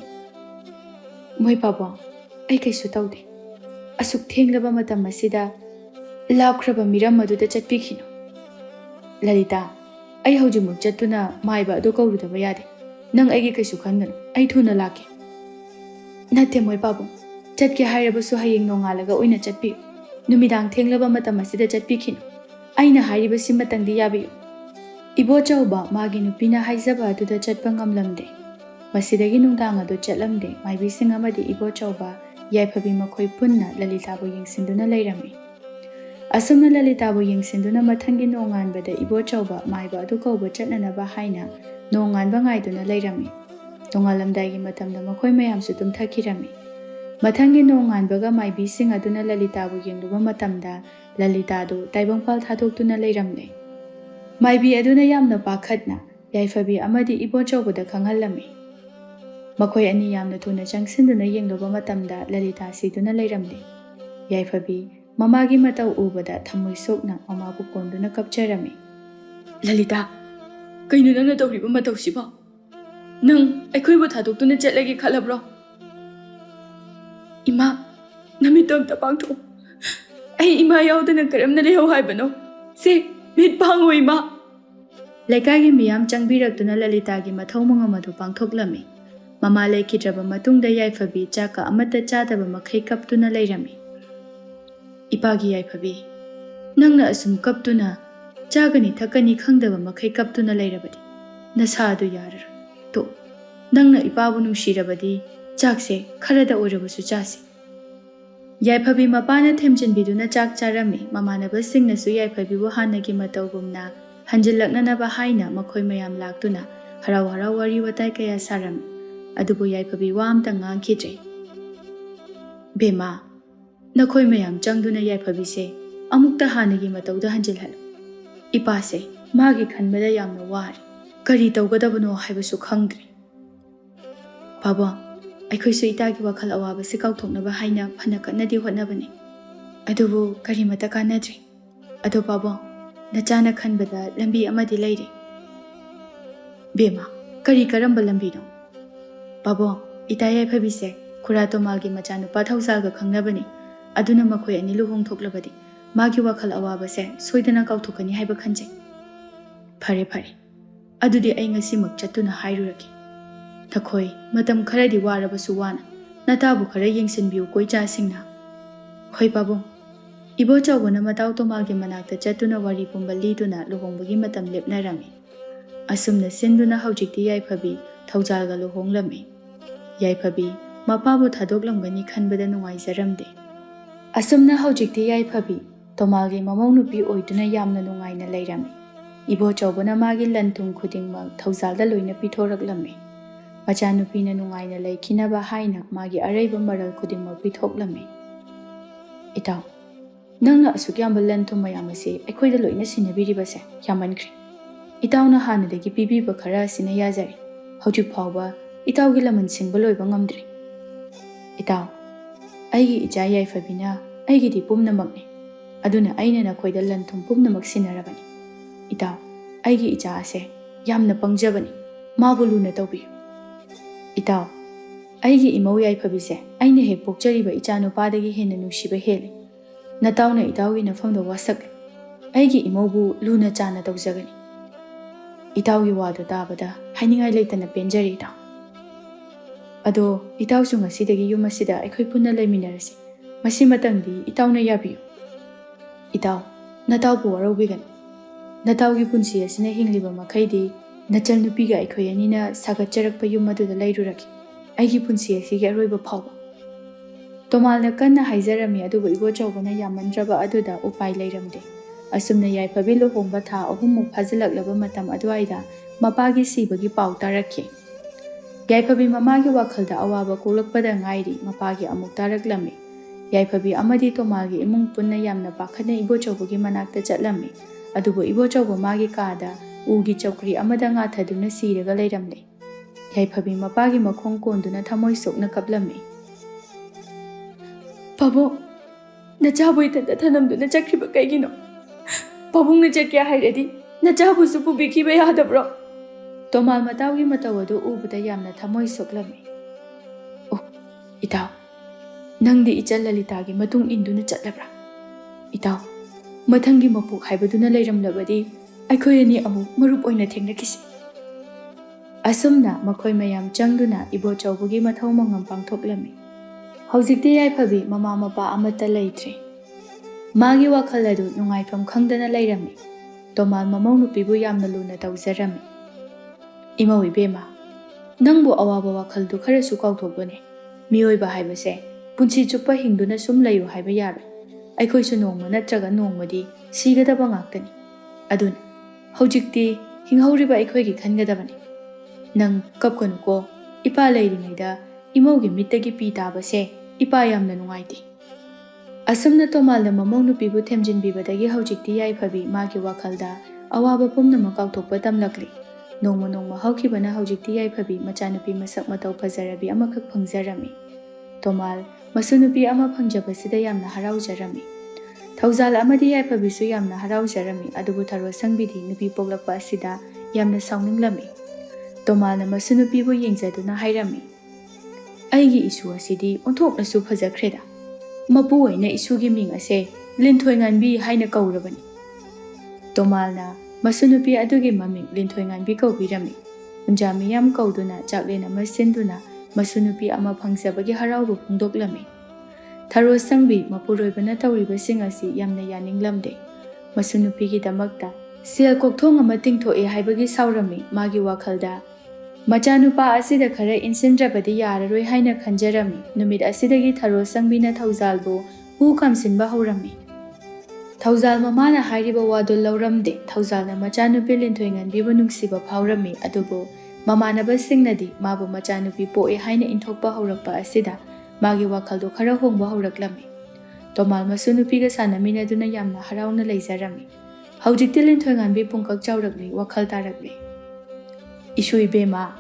ꯃꯣꯏ ꯄꯥꯕꯨꯡ, ꯑꯩ ꯀꯩꯁꯨ ꯇꯧꯗꯦ. ꯑꯁꯨꯛ ꯊꯦꯡꯂꯕ ꯃꯇꯝ ꯑꯁꯤꯗ ꯂꯥꯞꯈ꯭ꯔꯕ ꯃꯤꯔꯝ ꯑꯗꯨꯗ ꯆꯠꯄꯤꯈꯤꯅꯨ. ꯂꯂꯤꯇꯥ, ꯑꯩ ꯍꯧꯖꯤꯛꯃꯛ ꯆꯠꯇꯨꯅ ꯃꯥꯏꯕ ꯑꯗꯨ ꯀꯧꯔꯨꯗꯕ ꯌꯥꯗꯦ. ꯅꯪ ꯑꯩꯒꯤ ꯀꯩꯁꯨ ꯈꯟꯒꯅꯨ, ꯑꯩ ꯊꯨꯅ ꯂꯥꯛꯀꯦ. ꯅꯠꯇꯦ ꯃꯣꯏ ꯄꯥꯕꯨꯡ, ꯆꯠꯀꯦ ꯍꯥꯏꯔꯕꯁꯨ ꯍꯌꯦꯡ ꯅꯣꯡꯉꯥꯜꯂꯒ ꯑꯣꯏꯅ ꯆꯠꯄꯤꯌꯨ. ꯅꯨꯃꯤꯗꯥꯡ ꯊꯦꯡꯂꯕ ꯃꯇꯝ ꯑꯁꯤꯗ ꯆꯠꯄꯤꯈꯤꯅꯨ. ꯑꯩꯅ ꯍꯥꯏꯔꯤꯕꯁꯤꯃꯇꯪꯗꯤ ꯌꯥꯕꯤꯌꯨ꯫ ꯏꯕꯣꯆꯧꯕ ꯃꯥꯒꯤ ꯅꯨꯄꯤꯅ ꯍꯥꯏꯖꯕ ꯑꯗꯨꯗ ꯆꯠꯄ ꯉꯝꯂꯝꯗꯦ꯫ ꯃꯁꯤꯗꯒꯤ ꯅꯨꯡꯗꯥꯡ ꯑꯗꯨ ꯆꯠꯂꯝꯗꯦ꯫ ꯃꯥꯏꯕꯤꯁꯤꯡ ꯑꯃꯗꯤ ꯏꯕꯣꯆꯧꯕ ꯌꯥꯏꯐꯕꯤ ꯃꯈꯣꯏ ꯄꯨꯟꯅ ꯂꯂꯤꯇꯥꯕꯨ ꯌꯦꯡꯁꯤꯟꯗꯨꯅ ꯂꯩꯔꯝꯃꯤ꯫ ꯑꯁꯨꯝꯅ ꯂꯂꯤꯇꯥꯕꯨ ꯌꯦꯡꯁꯤꯟꯗꯨꯅ ꯃꯊꯪꯒꯤ ꯅꯣꯡꯉꯥꯟꯕꯗ ꯏꯕꯣꯆꯧꯕ ꯃꯥꯏꯕ ꯑꯗꯨ ꯀꯧꯕ ꯆꯠꯅꯅꯕ ꯍꯥꯏꯅ ꯅꯣꯡꯉꯥꯟꯕ ꯉꯥꯏꯗꯨꯅ ꯂꯩꯔꯝꯃꯤ꯫ ꯅꯣꯡꯉꯥꯜꯂꯝꯗꯥꯏꯒꯤ ꯃꯇꯝꯗ ꯃꯈꯣꯏ ꯃꯌꯥꯝꯁꯨ ꯇꯨꯝꯊꯈꯤꯔꯝꯃꯤ꯫ ꯃꯊꯪꯒꯤ ꯅꯣꯡꯉꯥꯟꯕꯒ ꯃꯥꯏꯕꯤꯁꯤꯡ ꯑꯗꯨꯅ ꯂꯂꯤꯇꯥꯕꯨ ꯌꯦꯡꯂꯨꯕ ꯃꯇꯝꯗ ꯂꯂꯤꯇꯥꯗꯨ ꯇꯥꯏꯕꯪꯄꯥꯜ ꯊꯥꯗꯣꯛꯇꯨꯅ ꯂꯩꯔꯝꯂꯦ꯫ ꯃꯥꯏꯕꯤ ꯑꯗꯨꯅ ꯌꯥꯝꯅ ꯄꯥꯈꯠꯅ ꯌꯥꯏꯐꯕꯤ ꯑꯃꯗꯤ ꯏꯕꯣꯆꯧꯕꯗ ꯈꯪꯍꯜꯂꯝꯃꯤ꯫ ꯃꯈꯣꯏ ꯑꯅꯤ ꯌꯥꯝꯅ ꯊꯨꯅ ꯆꯪꯁꯤꯟꯗꯨꯅ ꯌꯦꯡꯂꯨꯕ ꯃꯇꯝꯗ ꯂꯂꯤꯇꯥ ꯁꯤꯗꯨꯅ ꯂꯩꯔꯝꯂꯦ꯫ ꯌꯥꯏꯐꯕꯤ ꯃꯃꯥꯒꯤ ꯃꯇꯧ ꯎꯕꯗ ꯊꯃꯣꯏ ꯁꯣꯛꯅ ꯃꯃꯥꯕꯨ ꯀꯣꯟꯗꯨꯅ ꯀꯞꯆꯔꯝꯃꯤ꯫ ꯂꯂꯤꯇꯥ, ꯀꯩꯅꯣ ꯅꯪꯅ ꯇꯧꯔꯤꯕ ꯃꯇꯧꯁꯤꯕꯣ? ꯅꯪ ꯑꯩꯈꯣꯏꯕꯨ ꯊꯥꯗꯣꯛꯇꯨꯅ ꯆꯠꯂꯒꯦ ꯈꯜꯂꯕ꯭ꯔꯣ? ꯏꯃꯥ, ꯅꯃꯤꯠꯇꯣ ꯑꯝꯇ ꯄꯥꯡꯊꯣꯛꯎ꯫ ꯑꯩ ꯏꯃꯥ ꯌꯥꯎꯗꯅ ꯀꯔꯝꯅ ꯂꯩꯍꯧ ꯍꯥꯏꯕꯅꯣ? ꯁꯦ, ꯃꯤꯠ ꯄꯥꯡꯉꯣ ꯏꯃꯥ꯫ ꯂꯩꯀꯥꯏꯒꯤ ꯃꯤꯌꯥꯝ ꯆꯪꯕꯤꯔꯛꯇꯨꯅ ꯂꯂꯤꯇꯥꯒꯤ ꯃꯊꯧ ꯃꯉꯝ ꯑꯗꯨ ꯄꯥꯡꯊꯣꯛꯂꯝꯃꯤ꯫ ꯃꯃꯥ ꯂꯩꯈꯤꯗ꯭ꯔꯕ ꯃꯇꯨꯡꯗ ꯌꯥꯏꯐꯕꯤ ꯆꯥꯛꯀ ꯑꯃꯠꯇ ꯆꯥꯗꯕ ꯃꯈꯩ ꯀꯞꯇꯨꯅ ꯂꯩꯔꯝꯃꯤ꯫ ꯏꯄꯥꯒꯤ ꯌꯥꯏꯐꯕꯤ, ꯅꯪꯅ ꯑꯁꯨꯝ ꯀꯞꯇꯨꯅ ꯆꯥꯒꯅꯤ ꯊꯛꯀꯅꯤ ꯈꯪꯗꯕ ꯃꯈꯩ ꯀꯞꯇꯨꯅ ꯂꯩꯔꯕꯗꯤ ꯅꯁꯥ ꯑꯗꯨ ꯌꯥꯔꯔꯣꯏ꯫ ꯇꯣ, ꯅꯪꯅ ꯏꯄꯥꯕꯨ ꯅꯨꯡꯁꯤꯔꯕꯗꯤ ꯆꯥꯛꯁꯦ ꯈꯔꯗ ꯑꯣꯏꯔꯕꯁꯨ ꯆꯥꯁꯤ꯫ ꯌꯥꯏꯐꯕꯤ ꯃꯄꯥꯅ ꯊꯦꯝꯖꯤꯟꯕꯤꯗꯨꯅ ꯆꯥꯛ ꯆꯥꯔꯝꯃꯤ꯫ ꯃꯃꯥꯟꯅꯕꯁꯤꯡꯅꯁꯨ ꯌꯥꯏꯐꯕꯤꯕꯨ ꯍꯥꯟꯅꯒꯤ ꯃꯇꯧꯒꯨꯝꯅ ꯍꯟꯖꯤꯜꯂꯛꯅꯅꯕ ꯍꯥꯏꯅ ꯃꯈꯣꯏ ꯃꯌꯥꯝ ꯂꯥꯛꯇꯨꯅ ꯍꯔꯥꯎ ꯍꯔꯥꯎ ꯋꯥꯔꯤ ꯋꯥꯇꯥꯏ ꯀꯌꯥ ꯁꯥꯔꯝꯃꯤ꯫ ꯑꯗꯨꯕꯨ ꯌꯥꯏꯐꯕꯤ ꯋꯥ ꯑꯝꯇ ꯉꯥꯡꯈꯤꯗ꯭ꯔꯦ꯫ ꯕꯦꯝꯃꯥ, ꯅꯈꯣꯏ ꯃꯌꯥꯝ ꯆꯪꯗꯨꯅ ꯌꯥꯏꯐꯕꯤꯁꯦ ꯑꯃꯨꯛꯇ ꯍꯥꯟꯅꯒꯤ ꯃꯇꯧꯗ ꯍꯟꯖꯤꯜꯍꯜꯂꯨ꯫ ꯏꯄꯥꯁꯦ ꯃꯥꯒꯤ ꯈꯟꯕꯗ ꯌꯥꯝꯅ ꯋꯥꯔꯦ꯫ ꯀꯔꯤ ꯇꯧꯒꯗꯕꯅꯣ ꯍꯥꯏꯕꯁꯨ ꯈꯪꯗ꯭ꯔꯦ꯫ ꯄꯥꯕꯨꯡ, ꯑꯩꯈꯣꯏꯁꯨ ꯏꯇꯥꯒꯤ ꯋꯥꯈꯜ ꯑꯋꯥꯕꯁꯤ ꯀꯥꯎꯊꯣꯛꯅꯕ ꯍꯥꯏꯅ ꯐꯅ ꯀꯟꯅꯗꯤ ꯍꯣꯠꯅꯕꯅꯤ꯫ ꯑꯗꯨꯕꯨ ꯀꯔꯤꯃꯠꯇ ꯀꯥꯟꯅꯗ꯭ꯔꯦ꯫ ꯑꯗꯣ ꯄꯥꯕꯨꯡ, ꯅꯆꯥꯅ ꯈꯟꯕꯗ ꯂꯝꯕꯤ ꯑꯃꯗꯤ ꯂꯩꯔꯦ꯫ ꯕꯦꯝꯃꯥ, ꯀꯔꯝꯕ ꯂꯝꯕꯤꯅꯣ? ꯄꯥꯕꯨꯡ, ꯏꯇꯥ ꯌꯥꯏꯐꯕꯤꯁꯦ ꯈꯨꯔꯥ ꯇꯣꯃꯥꯜꯒꯤ ꯃꯆꯥꯅꯨꯄꯥ ꯊꯧꯖꯥꯜꯒ ꯈꯪꯅꯕꯅꯤ꯫ ꯑꯗꯨꯅ ꯃꯈꯣꯏ ꯑꯅꯤ ꯂꯨꯍꯣꯡꯊꯣꯛꯂꯕꯗꯤ ꯃꯥꯒꯤ ꯋꯥꯈꯜ ꯑꯋꯥꯕꯁꯦ ꯁꯣꯏꯗꯅ ꯀꯥꯎꯊꯣꯛꯀꯅꯤ ꯍꯥꯏꯕ ꯈꯟꯖꯩ꯫ ꯐꯔꯦ ꯐꯔꯦ, ꯑꯗꯨꯗꯤ ꯑꯩ ꯉꯁꯤꯃꯛ ꯆꯠꯇꯨꯅ ꯍꯥꯏꯔꯨꯔꯒꯦ꯫ ꯅꯈꯣꯏ ꯃꯇꯝ ꯈꯔꯗꯤ ꯋꯥꯔꯕꯁꯨ ꯋꯥꯅ ꯅꯇꯥꯕꯨ ꯈꯔ ꯌꯦꯡꯁꯤꯟꯕꯤꯌꯨ ꯏꯆꯥꯁꯤꯡꯅ꯫ ꯍꯣꯏ ꯄꯥꯕꯨꯡ꯫ ꯏꯕꯣꯆꯧꯕꯅ ꯃꯇꯥꯎ ꯇꯣꯃꯥꯜꯒꯤ ꯃꯅꯥꯛꯇ ꯆꯠꯇꯨꯅ ꯋꯥꯔꯤ ꯄꯨꯝꯕ ꯂꯤꯗꯨꯅ ꯂꯨꯍꯣꯡꯕꯒꯤ ꯃꯇꯝ ꯂꯦꯞꯅꯔꯝꯃꯤ꯫ ꯑꯁꯨꯝꯅ ꯁꯤꯟꯗꯨꯅ ꯍꯧꯖꯤꯛꯇꯤ ꯌꯥꯏꯐꯕꯤ ꯊꯧꯖꯥꯜꯒ ꯂꯨꯍꯣꯡꯂꯝꯃꯤ꯫ ꯌꯥꯏꯐꯕꯤ ꯃꯄꯥꯕꯨ ꯊꯥꯗꯣꯛꯂꯝꯒꯅꯤ ꯈꯟꯕꯗ ꯅꯨꯡꯉꯥꯏꯖꯔꯝꯗꯦ꯫ ꯑꯁꯨꯝꯅ ꯍꯧꯖꯤꯛꯇꯤ ꯌꯥꯏꯐꯕꯤ ꯇꯣꯃꯥꯜꯒꯤ ꯃꯃꯧ ꯅꯨꯄꯤ ꯑꯣꯏꯗꯨꯅ ꯌꯥꯝꯅ ꯅꯨꯡꯉꯥꯏꯅ ꯂꯩꯔꯝꯃꯤ꯫ ꯏꯕꯣꯆꯧꯕꯅ ꯃꯥꯒꯤ ꯂꯟ ꯊꯨꯝ ꯈꯨꯗꯤꯡꯃꯛ ꯊꯧꯖꯥꯜꯗ ꯂꯣꯏꯅ ꯄꯤꯊꯣꯔꯛꯂꯝꯃꯤ꯫ ꯃꯆꯥꯅꯨꯄꯤꯅ ꯅꯨꯡꯉꯥꯏꯅ ꯂꯩꯈꯤꯅꯕ ꯍꯥꯏꯅ ꯃꯥꯒꯤ ꯑꯔꯩꯕ ꯃꯔꯜ ꯈꯨꯗꯤꯡꯃꯛ ꯄꯤꯊꯣꯛꯂꯝꯃꯤ꯫ ꯏꯇꯥꯎ, ꯅꯪꯅ ꯑꯁꯨꯛ ꯌꯥꯝꯕ ꯂꯟ ꯊꯨꯝ ꯃꯌꯥꯝ ꯑꯁꯤ ꯑꯩꯈꯣꯏꯗ ꯂꯣꯏꯅ ꯁꯤꯟꯅꯕꯤꯔꯤꯕꯁꯦ ꯌꯥꯝꯃꯟꯈ꯭ꯔꯦ꯫ ꯏꯇꯥꯎꯅ ꯍꯥꯟꯅꯗꯒꯤ ꯄꯤꯕꯤꯕ ꯈꯔ ꯑꯁꯤꯅ ꯌꯥꯖꯔꯦ꯫ ꯍꯧꯖꯤꯛ ꯐꯥꯎꯕ ꯏꯇꯥꯎꯒꯤ ꯂꯃꯟ ꯁꯤꯡꯕ ꯂꯣꯏꯕ ꯉꯝꯗ꯭ꯔꯤ꯫ ꯏꯇꯥꯎ, ꯑꯩꯒꯤ ꯏꯆꯥ ꯌꯥꯏꯐꯕꯤꯅ ꯑꯩꯒꯤꯗꯤ ꯄꯨꯝꯅꯃꯛꯅꯤ꯫ ꯑꯗꯨꯅ ꯑꯩꯅ ꯅꯈꯣꯏꯗ ꯂꯟ ꯊꯨꯝ ꯄꯨꯝꯅꯃꯛ ꯁꯤꯟꯅꯔꯕꯅꯤ꯫ ꯏꯇꯥꯎ, ꯑꯩꯒꯤ ꯏꯆꯥ ꯑꯁꯦ ꯌꯥꯝꯅ ꯄꯪꯖꯕꯅꯤ꯫ ꯃꯥꯕꯨ ꯂꯨꯅ ꯇꯧꯕꯤꯌꯨ꯫ ꯏꯇꯥꯎ, ꯑꯩꯒꯤ ꯏꯃꯧ ꯌꯥꯏꯐꯕꯤꯁꯦ ꯑꯩꯅ ꯍꯦꯛ ꯄꯣꯛꯆꯔꯤꯕ ꯏꯆꯥ ꯅꯨꯄꯥꯗꯒꯤ ꯍꯦꯟꯅ ꯅꯨꯡꯁꯤꯕ ꯍꯦꯜꯂꯤ꯫ ꯅꯇꯥꯎꯅ ꯏꯇꯥꯎꯒꯤ ꯅꯐꯝꯗ ꯋꯥꯁꯛꯂꯨ꯫ ꯑꯩꯒꯤ ꯏꯃꯧꯕꯨ ꯂꯨꯅ ꯆꯥꯟꯅ ꯇꯧꯖꯒꯅꯤ꯫ ꯏꯇꯥꯎꯒꯤ ꯋꯥꯗꯨ ꯇꯥꯕꯗ ꯍꯥꯏꯅꯤꯡꯉꯥꯏ ꯂꯩꯇꯅ ꯄꯦꯟꯖꯔꯦ ꯏꯇꯥꯎ꯫ ꯑꯗꯣ ꯏꯇꯥꯎꯁꯨ ꯉꯁꯤꯗꯒꯤ ꯌꯨꯝ ꯑꯁꯤꯗ ꯑꯩꯈꯣꯏ ꯄꯨꯟꯅ ꯂꯩꯃꯤꯟꯅꯔꯁꯤ꯫ ꯃꯁꯤꯃꯇꯪꯗꯤ ꯏꯇꯥꯎꯅ ꯌꯥꯕꯤꯌꯨ꯫ ꯏꯇꯥꯎ, ꯅꯇꯥꯎꯕꯨ ꯋꯥꯔꯧꯕꯤꯒꯅꯨ꯫ ꯅꯇꯥꯎꯒꯤ ꯄꯨꯟꯁꯤ ꯑꯁꯤꯅ ꯍꯤꯡꯂꯤꯕ ꯃꯈꯩꯗꯤ ꯅꯆꯟ ꯅꯨꯄꯤꯒ ꯑꯩꯈꯣꯏ ꯑꯅꯤꯅ ꯁꯥꯒꯠꯆꯔꯛꯄ ꯌꯨꯝ ꯑꯗꯨꯗ ꯂꯩꯔꯨꯔꯒꯦ, ꯑꯩꯒꯤ ꯄꯨꯟꯁꯤ ꯑꯁꯤꯒꯤ ꯑꯔꯣꯏꯕ ꯐꯥꯎꯕ꯫ ꯇꯣꯃꯥꯜꯅ ꯀꯟꯅ ꯍꯥꯏꯖꯔꯝꯃꯤ꯫ ꯑꯗꯨꯕꯨ ꯏꯕꯣꯆꯧꯕꯅ ꯌꯥꯝꯃꯟꯗ꯭ꯔꯕ ꯑꯗꯨꯗ ꯎꯄꯥꯏ ꯂꯩꯔꯝꯗꯦ꯫ ꯑꯁꯨꯝꯅ ꯌꯥꯏꯐꯕꯤ ꯂꯨꯍꯣꯡꯕ ꯊꯥ 3ꯃꯨꯛ ꯐꯥꯖꯤꯜꯂꯛꯂꯕ ꯃꯇꯝ ꯑꯗꯨꯋꯥꯏꯗ ꯃꯄꯥꯒꯤ ꯁꯤꯕꯒꯤ ꯄꯥꯎ ꯇꯥꯔꯛꯈꯤ꯫ ꯌꯥꯏꯐꯕꯤ ꯃꯃꯥꯒꯤ ꯋꯥꯈꯜꯗ ꯑꯋꯥꯕ ꯀꯣꯛꯂꯛꯄꯗ ꯉꯥꯏꯔꯤ ꯃꯄꯥꯒꯤ ꯑꯃꯨꯛ ꯇꯥꯔꯛꯂꯝꯃꯤ꯫ ꯌꯥꯏꯐꯕꯤ ꯑꯃꯗꯤ ꯇꯣꯃꯥꯜꯒꯤ ꯏꯃꯨꯡ ꯄꯨꯟꯅ ꯌꯥꯝꯅ ꯄꯥꯈꯠꯅ ꯏꯕꯣꯆꯧꯕꯒꯤ ꯃꯅꯥꯛꯇ ꯆꯠꯂꯝꯃꯤ꯫ ꯑꯗꯨꯕꯨ ꯏꯕꯣꯆꯧꯕ ꯃꯥꯒꯤ ꯀꯥꯗ ꯎꯒꯤ ꯆꯧꯀ꯭ꯔꯤ ꯑꯃꯗ ꯉꯥꯊꯗꯨꯅ ꯁꯤꯔꯒ ꯂꯩꯔꯝꯂꯦ꯫ ꯌꯥꯏꯐꯕꯤ ꯃꯄꯥꯒꯤ ꯃꯈꯣꯡ ꯀꯣꯟꯗꯨꯅ ꯊꯃꯣꯏ ꯁꯣꯛꯅ ꯀꯞꯂꯝꯃꯤ꯫ ꯄꯥꯕꯨꯡ, ꯅꯆꯥꯕꯨ ꯏꯊꯟꯇ ꯊꯅꯝꯗꯨꯅ ꯆꯠꯈ꯭ꯔꯤꯕ ꯀꯩꯒꯤꯅꯣ? ꯄꯥꯕꯨꯡꯅ ꯆꯠꯀꯦ ꯍꯥꯏꯔꯗꯤ ꯅꯆꯥꯕꯨꯁꯨ ꯄꯨꯕꯤꯈꯤꯕ ꯌꯥꯗꯕ꯭ꯔꯣ? ꯇꯣꯃꯥꯜ ꯃꯇꯥꯎꯒꯤ ꯃꯇꯧ ꯑꯗꯨ ꯎꯕꯗ ꯌꯥꯝꯅ ꯊꯃꯣꯏ ꯁꯣꯛꯂꯝꯃꯤ꯫ ꯑꯣ ꯏꯇꯥꯎ, ꯅꯪꯗꯤ ꯏꯆꯜ ꯂꯂꯤꯇꯥꯒꯤ ꯃꯇꯨꯡ ꯏꯟꯗꯨꯅ ꯆꯠꯂꯕ꯭ꯔꯥ? ꯏꯇꯥꯎ, ꯃꯊꯪꯒꯤ ꯃꯄꯣꯛ ꯍꯥꯏꯕꯗꯨꯅ ꯂꯩꯔꯝꯂꯕꯗꯤ ꯑꯩꯈꯣꯏ ꯑꯅꯤ ꯑꯃꯨꯛ ꯃꯔꯨꯞ ꯑꯣꯏꯅ ꯊꯦꯡꯅꯈꯤꯁꯤ꯫ ꯑꯁꯨꯝꯅ ꯃꯈꯣꯏ ꯃꯌꯥꯝ ꯆꯪꯗꯨꯅ ꯏꯕꯣꯆꯧꯕꯒꯤ ꯃꯊꯧ ꯃꯉꯝ ꯄꯥꯡꯊꯣꯛꯂꯝꯃꯤ꯫ ꯍꯧꯖꯤꯛꯇꯤ ꯌꯥꯏꯐꯕꯤ ꯃꯃꯥ ꯃꯄꯥ ꯑꯃꯠꯇ ꯂꯩꯇ꯭ꯔꯦ꯫ Magi wakhal adu nungaifam khangdana lairami. Tomal mamau nupibu yamna luna tawzarami. Imau ibema. Nangbu awaba wakhaldu kharasu kauthokbane. Miyoiba haibase punchi chuppa hingduna sum layu haiba yara. Aikhoisu nongma natraga nongmadi sigadaba ngaktani. Aduna hojikti hinghoriba aikhoigi khangadabani. Nang kapkanuko ipa lairingaida imaugi mittagi pi tabase ipa yamna nungaiti. Asamna tomalna mamau nupibu themjinbibadagi hojikti yaifhabi magi wakhalda awaba pumnama kauthokpa tamlakli. Nongma nongma haukibana hojikti yaifhabi machanupi masak matau phajarabi amakhak phangjarami. Tomal masunupi ama phangjabasida yamna haraujarami. Thaujal amadi yaifhabisu yamna haraujarami adubu tharo sangbidi nupi poglakpa asida yamna saunninglami. Tomalna masunupibu yengjaduna hairami. Aigi isu asidi onthoknasu phajakreda. Mapu oina isugi ming ase Linthoinganbi haina kaurabani. Tomalna masunupi adugi maming Linthoinganbi kaubirami. Unjami yam kauduna chaklena masinduna masunupi ama phangsabagi haraubu phungdoklami. Tharo sangbi mapuroibana tawribasing asi yamna yaninglamde. Masunupigi damakta sel kokthong ama tingthoe haibagi saurami magi wakhalda. Machanupa asida khara insindrabadi yararoi haina khanjarami. Numit asidagi tharo sangbina thaujalbu hu kamsinba haurami. Thaujal mamana hairiba wadu lauramde. Thaujalna machanupi Linthoinganbibu nungsiba phaurami adubu mamanabasignadi mabu machanupi poe haina inthokpa haurakpa asida magi wakhaldo khara hongba hauraklami. Tomal masunupiga sanaminaduna yamna harauna leijarami. Hojikti Linthoinganbi pungkak chaurakli wakhal tarakli. Isu ibema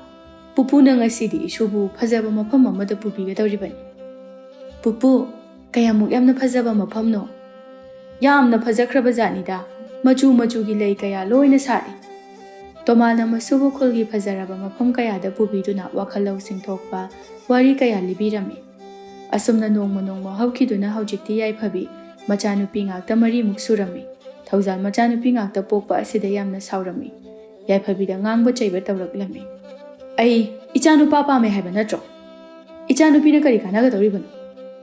pupu nang asidi isubu phajaba mafam amada pubigadawribani. Pupu kayamuk yamna phajaba mafamno. Yamna phajakraba janida machu machugi lei kaya loina sari. Tomalna masubu khulgi phajaraba mafam kayada pubiduna wakhalau singthokpa wari kaya libirami. Asumna nongma nongma haukiduna hojikti yaifhabi machanupi ngakta mari muksurami. Thaujal machanupi ngakta pokpa asida yamna saurami. Yaifhabida ngangba chaiba tawraklami. Ai ichanupa pame haiba natro. Ichanupina kari kanagadawribanu.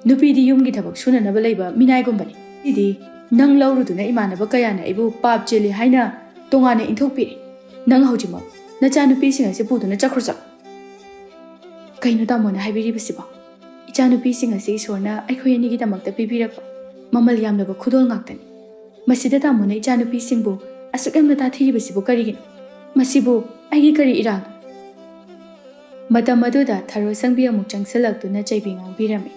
Nupidi yumgi thabak sunanaba leiba minaigumbani. Idi nang lauruduna imanaba kayana ibu pap cheli haina tongana inthokpiri. Nang hojima nachanupising asi puduna chakhurchak. Kainu tamona haibiribasiba. Ichanupising asi isorna aikhoyanigi damakta pibirakpa. Mamal yamnaba khudol ngaktani. Masida tamona ichanupisingbu asuk yamna tathiribasibu karigino. Masibu aigi kari irang. Matam aduda tharo sangbi amuk changsalakduna chaibi ngangbirami.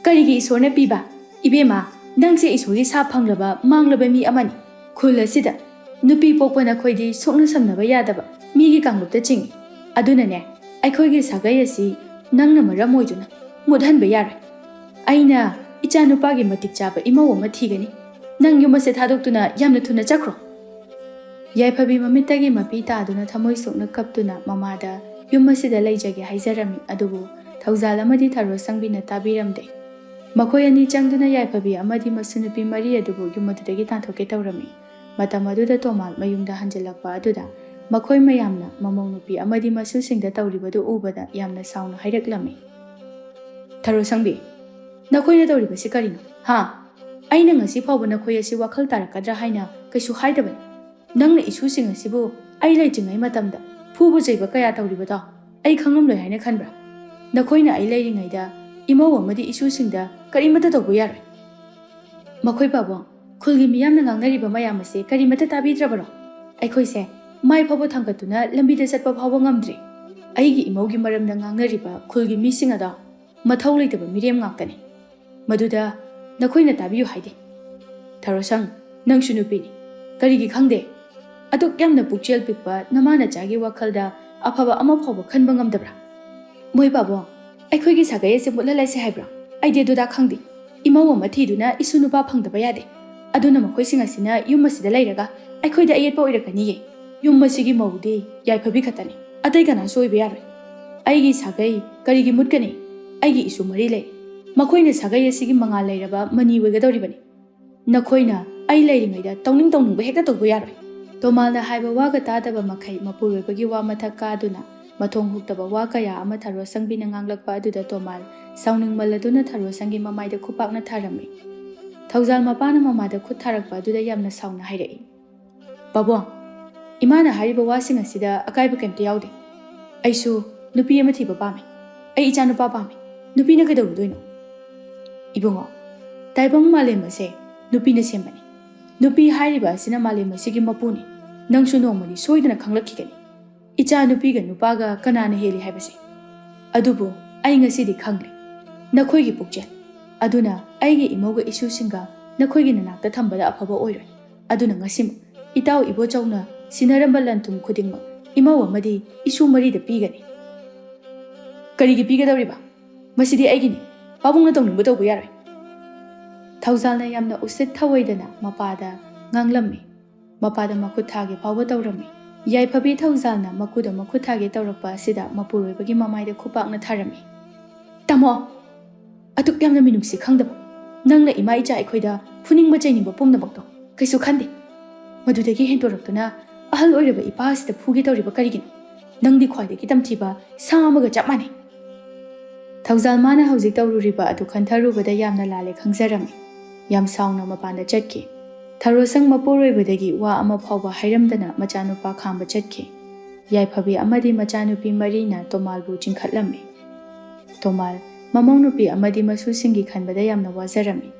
Karigi isorna piba ibema nangse isori sa phanglaba manglaba mi amani. Khul asida nupi pokpana khoidi sokna samnaba yadaba migi kanglupta chingi. Adunane aikhoigi sagai asi nangna maram oiduna mudhanba yare. Aina ichanupagi matik chaba imau ama thigani. Nang yumase thadoktuna yamna thuna chakro. Yaifhabi mamitagi mapi taaduna thamoi sokna kaptuna mamada yumasida leijage haijarami adubu thaujal amadi tharo sangbina tabiramde. Makhoi ani changduna yaifhabi amadi masunupi mari adubu yumadudagi tanthoke tawrami. Matam aduda tomal mayumda hanjalakpa aduda makhoi mayamna mamau nupi amadi masusingda tawribadu ubada yamna sauna hairaklami. Tharo sangbi nakhoina tawribasi karino? Ha aina ngasi phawba nakhoi asi wakhal tarakadra haina kaisu haidabani. Nangna isusing asibu ai leijingai matamda phubu jaiba kaya tawribada ai khangamloi haina khanbra. Nakhoina ai leiringaida imau amadi isusingda karimata tawbu yaroi. Makhoi babo khulgi miyamna ngangnariba mayam ase karimata tabidrabaro. Aikhoise mai phabo thangkatuna lambida chatpa phawba ngamdri. Aigi imaugi maramda ngangnariba khulgi mising ada mathau leitaba mirem ngaktani. Maduda nakhoina tabiyu haide. Tharosang nangsu nupini karigi khangde. Aduk yamna pukchel pikpa namana chagi wakhalda afaba ama phawba khanba ngamdabra. Moi babo aikhoigi sagai ase mutlalai haibra. Aide duda khangdi. Imau ama thiduna isunupa phangdaba yade. Aduna makhoising asina yumasida leiraga aikhoida ayetpa oirakani ye. Yumasigi maude yaifhabi khatani. Atai kana soiba yaroi. Aigi sagai karigi mutkani. Aigi isu mari lei. Makhoina sagai asigi mangal leiraba mani wegadawribani. Nakhoina ai leiringaida tawning tawnungba hekta tawba yaroi. Tomalna haiba waga tadaba makhai mapuroibagi wa mathak kaduna mathong huktaba wa kaya ama tharo sangbina nganglakpa aduda tomal sauning maladuna tharo sangi mamaida khupakna tharami. Thaujal mapana mamada khut tharakpa aduda yamna sauna hairei. Babong, imana hariba wasing asida akaiba kemta yaude. Aisu nupi ama thiba pame. Ai icha nupa pame. Nupi na kadawudoino. Ibungo, taibang malem ase nupi na sembani. Nupi hariba asina malem asigi mapuni. Nangsu nongmani soidana khanglakigani. Icha nupi ga nupaga kanana heli haibase. Adubu ai ngasidi khangli. Nakhoigi pukjel. Aduna aigi imoga isu singa nakhoigi nanakta thambada afaba oiroi. Aduna ngasim itaw ibo chawna sinaramba lantum khudingma imaw amadi isu marida pigani. Karigi pigadawriba? Masidi aigini. Pabungna tawningba tawbu yaroi. Thaujal na yamna usit thawaidana mapada nganglammi. Mapada makhut thage pawba tawrammi. Yaiphabi Thaujal na makuda makhut thage tawrakpa asida mapuroibagi mamaida khupakna tharami. Tamo! Atuk yamna minungsi khangdaba. Nangla ima icha aikhoida phuningba chainingba pumnabakto kaisu khande. Madudagi hendoraktuna ahal oiraba ipa asida phugi tawriba karigino. Nangdi khwaidagi tamthiba samaga chap mane. Thaujal mana hauzik tawruriba adu khantharubada yamna lale khangjarami. Yam sauna mapanda chatki. Tharosang mapuroibadagi wa ama phawba hairamdana machanupa khamba chatki. Yaiphabi amadi machanupi marina tomalbu chingkhatlammi. Tomal mamong nupi amadi masu singi khanbada yamna wazarami.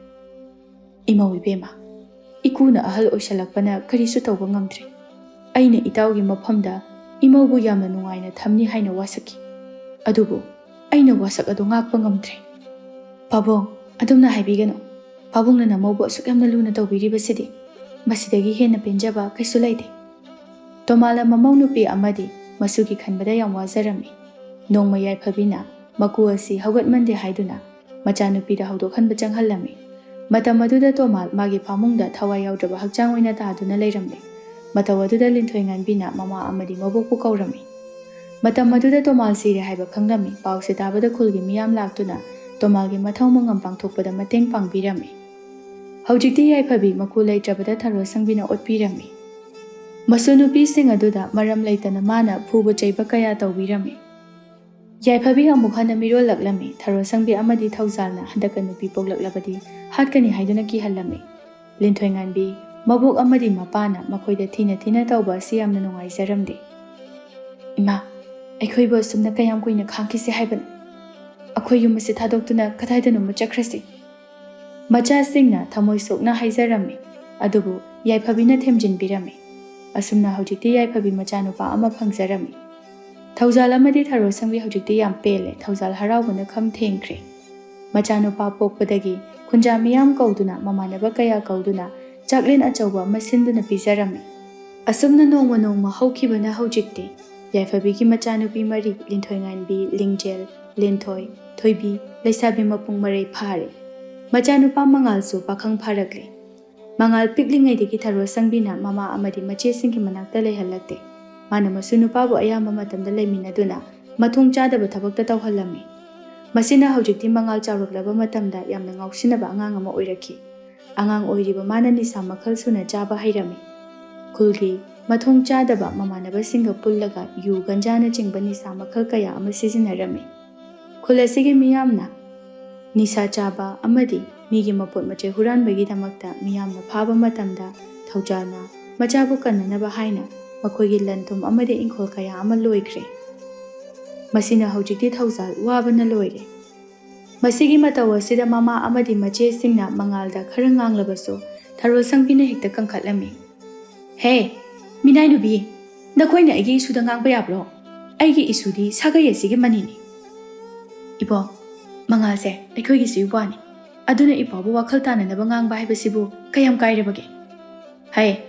Imaw ibema. Ikuna ahal oisalakpana karisu tawba ngamdre. Aina itawgi maphamda imawbu yamna nungaina thamni haina wasaki. Adubu aina wasak adu ngakpa ngamdre. Pabong, adumna haibigano. Pabungna namawbu asuk yamna luna tawbiribasidi. Masidagi hena penjaba kaisu laide. Tomala mamong nupi amadi masugi khanbada yam wazarami. Nongma yaiphabina maku asi haugatmande haiduna machanupida haudokhanba changhallami. Matam aduda Tomal magi pamungda thawai yaudraba hakchang oina taaduna leiramle. Mataw aduda linthoi nganbina mama amadi mabokpu kaurami. Matam aduda Tomal sire haiba khanglami. Pause tabada khulgi miyam laktuna Tomalgi mathau mangam pangthokpada mateng pangbirami. Haujikti yaiphabi maku leitrabada tharosangbina otpirami. Masu nupi sing aduda maram leitana mana phuba chaiba kaya tawbirami. Yaiphabi amuk hana mirol laklami. Tharosangbi amadi Thaujal na handaka nupi poglaklabadi hatkani haiduna kihallami. Linthoi nganbi mabuk amadi mapana makoida thina thina tawba asi yamna nungaizaramde. Ima, aikhoibu asumna kayam kuina khangkisi haibana. Akhoi yum asi thadoktuna kathaidanu machakhrasi. Macha singna thamoi sokna haizarami. Adubu yaiphabina themjinbirami. Asumna haujikti yaiphabi machanupa ama phangjarami. Thaujal amadi tharosangbi haujikti yam pele Thaujal haraubana kham thengkhre. Machanupa pokpadagi khunja miyam kauduna mamanaba kaya kauduna chaklen achauba masinduna pijarami. Asumna nongma nongma haukibana haujikti yaiphabigi machanupi mari linthoi nganbi lingjel linthoi thoibi leisabi mapung marai phare. Machanupa mangalsu pakhang pharakle. Mangal piklingaidagi tharosangbina mama amadi machesingki manakta leihallakte. Mana masu nupabu ayamba matamda leiminaduna mathung chadaba thabakta tawhallami. Masina haujikti mangal chawraklaba matamda yamna ngausinaba angang ama oiraki. Angang oiriba mana nisa makhal suna chaba hairami. Khulgi mathung chadaba mamanaba singa pullaga yu ganjana chingba nisa makhal kaya ama sizinarami. Khulasigi miyamna nisa chaba amadi migi mapot mache huranbagi dhamakta miyamna phaba matamda Thaujalna machabu kannanaba haina makoigi lantum amade inkhol kaya ama loikre. Masina haujikti Thaujal wabana loire. Masigi mataw asida mama amadi mache singna mangalda khara nganglabasу tharosangbina hekta kangkhatlami. Hey, minai nubi, nakhoina aigi isuda ngangpa yabro. Aigi isudi sagai asigi manini. Ibo, mangalse aikhoigi siubani. Aduna ipabu wakhal tananaba ngangba haibasibu kayam kairabage. Hey,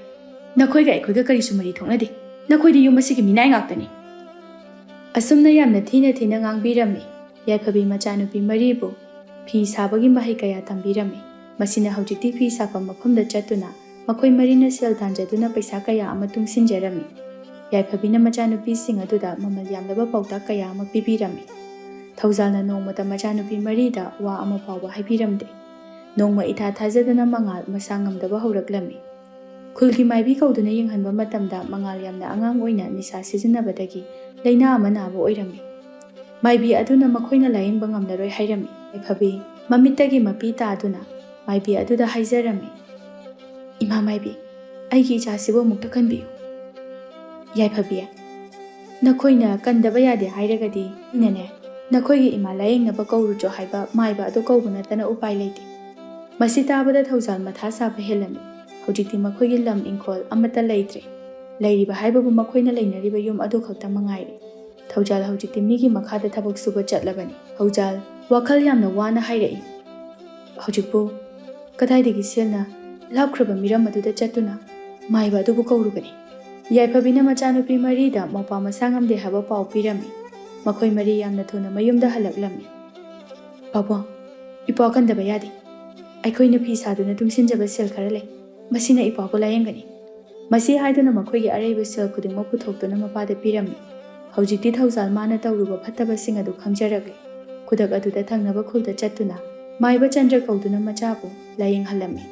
nakhoiga aikhoiga karisu mari thoknade. Nakhoidi yum asigi minai ngaktani. Asumna yamna thina thina ngangbirami. Yaiphabi machanupi maribu phi sabagi mahai kaya tambirami. Masina haujikti phi sapa mafamda chatuna makhoi marina sel thanjaduna paisa kaya ama tungsinjarami. Yaiphabina machanupi sing aduda mamal yamlaba pauta kaya ama pibirami. Thaujalna nongmata machanupi marida wa ama pawba haibiramde. Nongma itha thajadana mangal masangamdaba hauраklami. Khulgi maibi kauduna yenghanba matamda mangal yamna angang oina nisa sizinabadagi laina ama naba oirami. Maibi aduna makhoina layengba ngamlaroi hairami. Yaiphabi mamittagi mapi taaduna ꯃꯥꯏꯕꯤ ꯑꯗꯨꯗ ꯍꯥꯏꯖꯔꯝꯃꯤ, ꯏꯃꯥ ꯃꯥꯏꯕꯤ, ꯑꯩꯒꯤ ꯏꯆꯥꯁꯤꯕꯨ ꯑꯃꯨꯛꯇ ꯀꯟꯕꯤꯌꯨ꯫ ꯌꯥꯏꯐꯕꯤ, ꯅꯈꯣꯏꯅ ꯀꯟꯗꯕ ꯌꯥꯗꯦ ꯍꯥꯏꯔꯒꯗꯤ ꯑꯩꯅꯅꯦ ꯅꯈꯣꯏꯒꯤ ꯏꯃꯥ ꯂꯥꯌꯦꯡꯅꯕ ꯀꯧꯔꯨꯆꯣ ꯍꯥꯏꯕ ꯃꯥꯏꯕ ꯑꯗꯨ ꯀꯧꯕ ꯅꯠꯇꯅ ꯎꯄꯥꯏ ꯂꯩꯇꯦ꯫ ꯃꯁꯤ ꯇꯥꯕꯗ ꯊꯧꯖꯥꯜ ꯃꯊꯥ ꯁꯥꯕ ꯍꯦꯜꯂꯝꯃꯤ꯫ ꯍꯧꯖꯤꯛꯇꯤ ꯃꯈꯣꯏꯒꯤ ꯂꯝ ꯏꯪꯈꯣꯜ ꯑꯃꯠꯇ ꯂꯩꯇ꯭ꯔꯦ꯫ ꯂꯩꯔꯤꯕ ꯍꯥꯏꯕꯕꯨ ꯃꯈꯣꯏꯅ ꯂꯩꯅꯔꯤꯕ ꯌꯨꯝ ꯑꯗꯨ ꯈꯛꯇ ꯃꯉꯥꯏꯔꯦ꯫ ꯊꯧꯖꯥꯜ ꯍꯧꯖꯤꯛꯇꯤ ꯃꯤꯒꯤ ꯃꯈꯥꯗ ꯊꯕꯛ ꯁꯨꯕ ꯆꯠꯂꯕꯅꯤ꯫ ꯊꯧꯖꯥꯜ ꯋꯥꯈꯜ ꯌꯥꯝꯅ ꯋꯥꯅ ꯍꯥꯏꯔꯛꯏ, ꯍꯧꯖꯤꯛꯄꯨ ꯀꯗꯥꯏꯗꯒꯤ ꯁꯦꯜꯅ ꯂꯥꯞꯈ꯭ꯔꯕ ꯃꯤꯔꯝ ꯑꯗꯨꯗ ꯆꯠꯇꯨꯅ ꯃꯥꯏꯕ ꯑꯗꯨꯕꯨ ꯀꯧꯔꯨꯒꯅꯤ? ꯌꯥꯏꯐꯕꯤꯅ ꯃꯆꯥꯅꯨꯄꯤ ꯃꯔꯤꯗ ꯃꯧꯄꯥ ꯃꯁꯥ ꯉꯝꯗꯦ ꯍꯥꯏꯕ ꯄꯥꯎ ꯄꯤꯔꯝꯃꯤ꯫ ꯃꯈꯣꯏ ꯃꯔꯤ ꯌꯥꯝꯅ ꯊꯨꯅ ꯃꯌꯨꯝꯗ ꯍꯜꯂꯛꯂꯝꯃꯤ꯫ ꯄꯥꯕꯨꯡ, ꯏꯄ꯭ꯋꯥ ꯀꯟꯗꯕ ꯌꯥꯗꯦ꯫ ꯑꯩꯈꯣꯏꯅ ꯐꯤ ꯁꯥꯗꯨꯅ ꯇꯨꯡꯁꯤꯟꯖꯕ ꯁꯦꯜ ꯈꯔ ꯂꯩ, ꯃꯁꯤꯅ ꯏꯄ꯭ꯋꯥꯕꯨ ꯂꯥꯌꯦꯡꯒꯅꯤ꯫ ꯃꯁꯤ ꯍꯥꯏꯗꯨꯅ ꯃꯈꯣꯏꯒꯤ ꯑꯔꯩꯕ ꯁꯦꯜ ꯈꯨꯗꯤꯡꯃꯛ ꯄꯨꯊꯣꯛꯇꯨꯅ ꯃꯄꯥꯗ ꯄꯤꯔꯝꯃꯤ꯫ ꯍꯧꯖꯤꯛꯇꯤ ꯊꯧꯖꯥꯜ ꯃꯥꯅ ꯇꯧꯔꯨꯕ ꯐꯠꯇꯕꯁꯤꯡ ꯑꯗꯨ ꯈꯪꯖꯔꯛꯂꯦ꯫ ꯈꯨꯗꯛ ꯑꯗꯨꯗ ꯊꯪꯅꯕ ꯈꯨꯜꯗ ꯆꯠꯇꯨꯅ ꯃꯥꯏꯕ ꯆꯟꯗ꯭ꯔ ꯀꯧꯗꯨꯅ ꯃꯆꯥꯕꯨ ꯂꯥꯌꯦꯡꯍꯜꯂꯝꯃꯤ꯫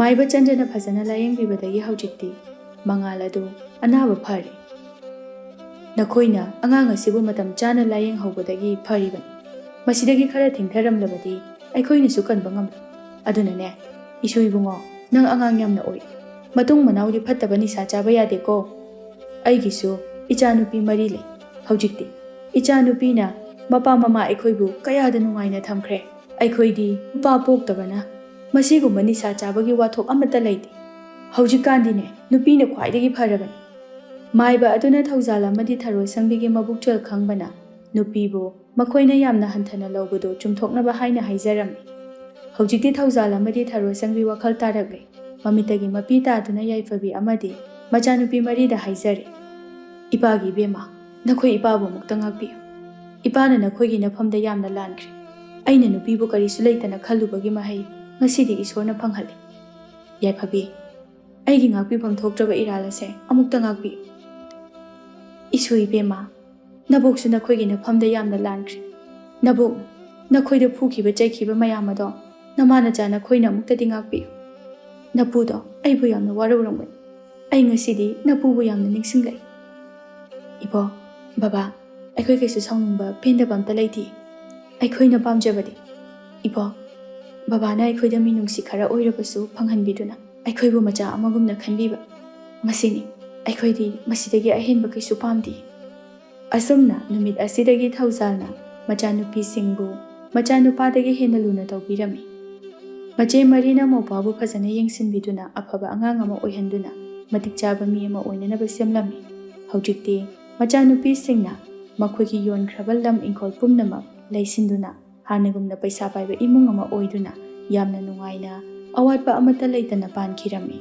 ꯃꯥꯏꯕ ꯆꯟꯗ꯭ꯔꯅ ꯐꯖꯅ ꯂꯥꯌꯦꯡꯕꯤꯕꯗꯒꯤ ꯍꯧꯖꯤꯛꯇꯤ ꯃꯉꯥꯜ ꯑꯗꯨ ꯑꯅꯥꯕ ꯐꯔꯦ꯫ ꯅꯈꯣꯏꯅ ꯑꯉꯥꯡ ꯑꯁꯤꯕꯨ ꯃꯇꯝ ꯆꯥꯅ ꯂꯥꯌꯦꯡꯍꯧꯕꯗꯒꯤ ꯐꯔꯤꯕꯅꯤ꯫ ꯃꯁꯤꯗꯒꯤ ꯈꯔ ꯊꯦꯡꯊꯔꯝꯂꯕꯗꯤ ꯑꯩꯈꯣꯏꯅꯁꯨ ꯀꯟꯕ ꯉꯝꯂꯣꯏ꯫ ꯑꯗꯨꯅꯅꯦ, ꯏꯁꯨ ꯏꯕꯨꯡꯉꯣ, ꯅꯪ ꯑꯉꯥꯡ ꯌꯥꯝꯅ ꯑꯣꯏ꯫ ꯃꯇꯨꯡ ꯃꯅꯥꯎꯗꯤ ꯐꯠꯇꯕ ꯅꯤꯁꯥ ꯆꯥꯕ ꯌꯥꯗꯦꯀꯣ꯫ ꯑꯩꯒꯤꯁꯨ ꯏꯆꯥꯅꯨꯄꯤ 3 ꯂꯩ꯫ ꯍꯧꯖꯤꯛꯇꯤ ꯏꯆꯥꯅꯨꯄꯤꯅ ꯃꯄꯥ ꯃꯃꯥ ꯑꯩꯈꯣꯏꯕꯨ ꯀꯌꯥꯗ ꯅꯨꯡꯉꯥꯏꯅ ꯊꯝꯈ꯭ꯔꯦ꯫ ꯑꯩꯈꯣꯏꯗꯤ ꯅꯨꯄꯥ ꯄꯣꯛꯇꯕꯅ ꯃꯁꯤꯒꯨꯝꯕ ꯅꯤꯁꯥ ꯆꯥꯕꯒꯤ ꯋꯥꯊꯣꯛ ꯑꯃꯠꯇ ꯂꯩꯇꯦ꯫ ꯍꯧꯖꯤꯛꯀꯥꯟꯗꯤꯅꯦ, ꯅꯨꯄꯤꯅ ꯈ꯭ꯋꯥꯏꯗꯒꯤ ꯐꯔꯕꯅꯤ꯫ ꯃꯥꯏꯕ ꯑꯗꯨꯅ ꯊꯧꯖꯥꯜ ꯑꯃꯗꯤ ꯊꯔꯣꯁꯪꯕꯤꯒꯤ ꯃꯕꯨꯛꯆꯦꯜ ꯈꯪꯕꯅ ꯅꯨꯄꯤꯕꯨ ꯃꯈꯣꯏꯅ ꯌꯥꯝꯅ ꯍꯟꯊꯅ ꯂꯧꯕꯗꯨ ꯆꯨꯝꯊꯣꯛꯅꯕ ꯍꯥꯏꯅ ꯍꯥꯏꯖꯔꯝꯃꯤ꯫ ꯍꯧꯖꯤꯛꯇꯤ ꯊꯧꯖꯥꯜ ꯑꯃꯗꯤ ꯊꯔꯣꯁꯪꯕꯤ ꯋꯥꯈꯜ ꯇꯥꯔꯛꯂꯦ꯫ ꯃꯃꯤꯠꯇꯒꯤ ꯃꯄꯤ ꯇꯥꯗꯨꯅ ꯌꯥꯏꯐꯕꯤ ꯑꯃꯗꯤ ꯃꯆꯥꯅꯨꯄꯤ 4ꯗ ꯍꯥꯏꯖꯔꯦ, ꯏꯄꯥꯒꯤ ꯏꯕꯦꯝꯃ, ꯅꯈꯣꯏ ꯏꯄꯥꯕꯨ ꯑꯃꯨꯛꯇ ꯉꯥꯛꯄꯤꯌꯨ꯫ ꯏꯄꯥꯅ ꯅꯈꯣꯏꯒꯤ ꯅꯐꯝꯗ ꯌꯥꯝꯅ ꯂꯥꯟꯈ꯭ꯔꯦ꯫ ꯑꯩꯅ ꯅꯨꯄꯤꯕꯨ ꯀꯔꯤꯁꯨ ꯂꯩꯇꯅ ꯈꯜꯂꯨꯕꯒꯤ ꯃꯍꯩ ꯉꯁꯤꯗꯤ ꯏꯁꯣꯔꯅ ꯐꯪꯍꯜꯂꯦ꯫ ꯌꯥꯏꯐꯕꯤ, ꯑꯩꯒꯤ ꯉꯥꯛꯄꯤꯐꯝ ꯊꯣꯛꯇ꯭ꯔꯕ ꯏꯔꯥꯜ ꯑꯁꯦ ꯑꯃꯨꯛꯇ ꯉꯥꯛꯄꯤꯌꯨ꯫ ꯏꯁꯨ ꯏꯕꯦꯝꯃ, ꯅꯕꯣꯛꯁꯨ ꯅꯈꯣꯏꯒꯤ ꯅꯐꯝꯗ ꯌꯥꯝꯅ ꯂꯥꯟꯈ꯭ꯔꯦ꯫ ꯅꯕꯣꯛꯅ ꯅꯈꯣꯏꯗ ꯐꯨꯈꯤꯕ ꯆꯩꯈꯤꯕ ꯃꯌꯥꯝ ꯑꯗꯣ ꯅꯃꯥ ꯅꯆꯥ ꯅꯈꯣꯏꯅ ꯑꯃꯨꯛꯇꯗꯤ ꯉꯥꯛꯄꯤꯌꯨ꯫ ꯅꯄꯨꯗꯣ ꯑꯩꯕꯨ ꯌꯥꯝꯅ ꯋꯥꯔꯧꯔꯝꯒꯅꯤ꯫ ꯑꯩ ꯉꯁꯤꯗꯤ ꯅꯄꯨꯕꯨ ꯌꯥꯝꯅ ꯅꯤꯡꯁꯤꯡꯂꯛꯏ꯫ ꯏꯕꯣ, ꯕꯕꯥ, ꯑꯩꯈꯣꯏ ꯀꯩꯁꯨ ꯁꯥꯎꯅꯤꯡꯕ ꯄꯦꯟꯗꯕ ꯑꯝꯇ ꯂꯩꯇꯦ꯫ ꯑꯩꯈꯣꯏꯅ ꯄꯥꯝꯖꯕꯗꯤ ꯏꯕꯣ, ꯕꯕꯥꯅ ꯑꯩꯈꯣꯏꯗ ꯃꯤꯅꯨꯡꯁꯤ ꯈꯔ ꯑꯣꯏꯔꯕꯁꯨ ꯐꯪꯍꯟꯕꯤꯗꯨꯅ ꯑꯩꯈꯣꯏꯕꯨ ꯃꯆꯥ ꯑꯃꯒꯨꯝꯅ ꯈꯟꯕꯤꯕ, ꯃꯁꯤꯅꯤ꯫ ꯑꯩꯈꯣꯏꯗꯤ ꯃꯁꯤꯗꯒꯤ ꯑꯍꯦꯟꯕ ꯀꯩꯁꯨ ꯄꯥꯝꯗꯦ꯫ ꯑꯁꯨꯝꯅ ꯅꯨꯃꯤꯠ ꯑꯁꯤꯗꯒꯤ ꯊꯧꯖꯥꯜꯅ ꯃꯆꯥꯅꯨꯄꯤꯁꯤꯡꯕꯨ ꯃꯆꯥꯅꯨꯄꯥꯗꯒꯤ ꯍꯦꯟꯅ ꯂꯨꯅ ꯇꯧꯕꯤꯔꯝꯃꯤ꯫ ꯃꯆꯦ 4ꯅ ꯃꯧꯄꯥꯕꯨ ꯐꯖꯅ ꯌꯦꯡꯁꯤꯟꯕꯤꯗꯨꯅ ꯑꯐꯕ ꯑꯉꯥꯡ ꯑꯃ ꯑꯣꯏꯍꯟꯗꯨꯅ ꯃꯇꯤꯛ ꯆꯥꯕ ꯃꯤ ꯑꯃ ꯑꯣꯏꯅꯅꯕ ꯁꯦꯝꯂꯝꯃꯤ꯫ ꯍꯧꯖꯤꯛꯇꯤ ꯃꯆꯥꯅꯨꯄꯤꯁꯤꯡꯅ ꯃꯈꯣꯏꯒꯤ ꯌꯣꯟꯈ꯭ꯔꯕ ꯂꯝ ꯏꯪꯈꯣꯜ ꯄꯨꯝꯅꯃꯛ ꯂꯩꯁꯤꯟꯗꯨꯅ ꯍꯥꯟꯅꯒꯨꯝꯅ ꯄꯩꯁꯥ ꯄꯥꯏꯕ ꯏꯃꯨꯡ ꯑꯃ ꯑꯣꯏꯗꯨꯅ ꯌꯥꯝꯅ ꯅꯨꯡꯉꯥꯏꯅ ꯑꯋꯥꯠꯄ ꯑꯃꯠꯇ ꯂꯩꯇꯅ ꯄꯥꯟꯈꯤꯔꯝꯃꯤ꯫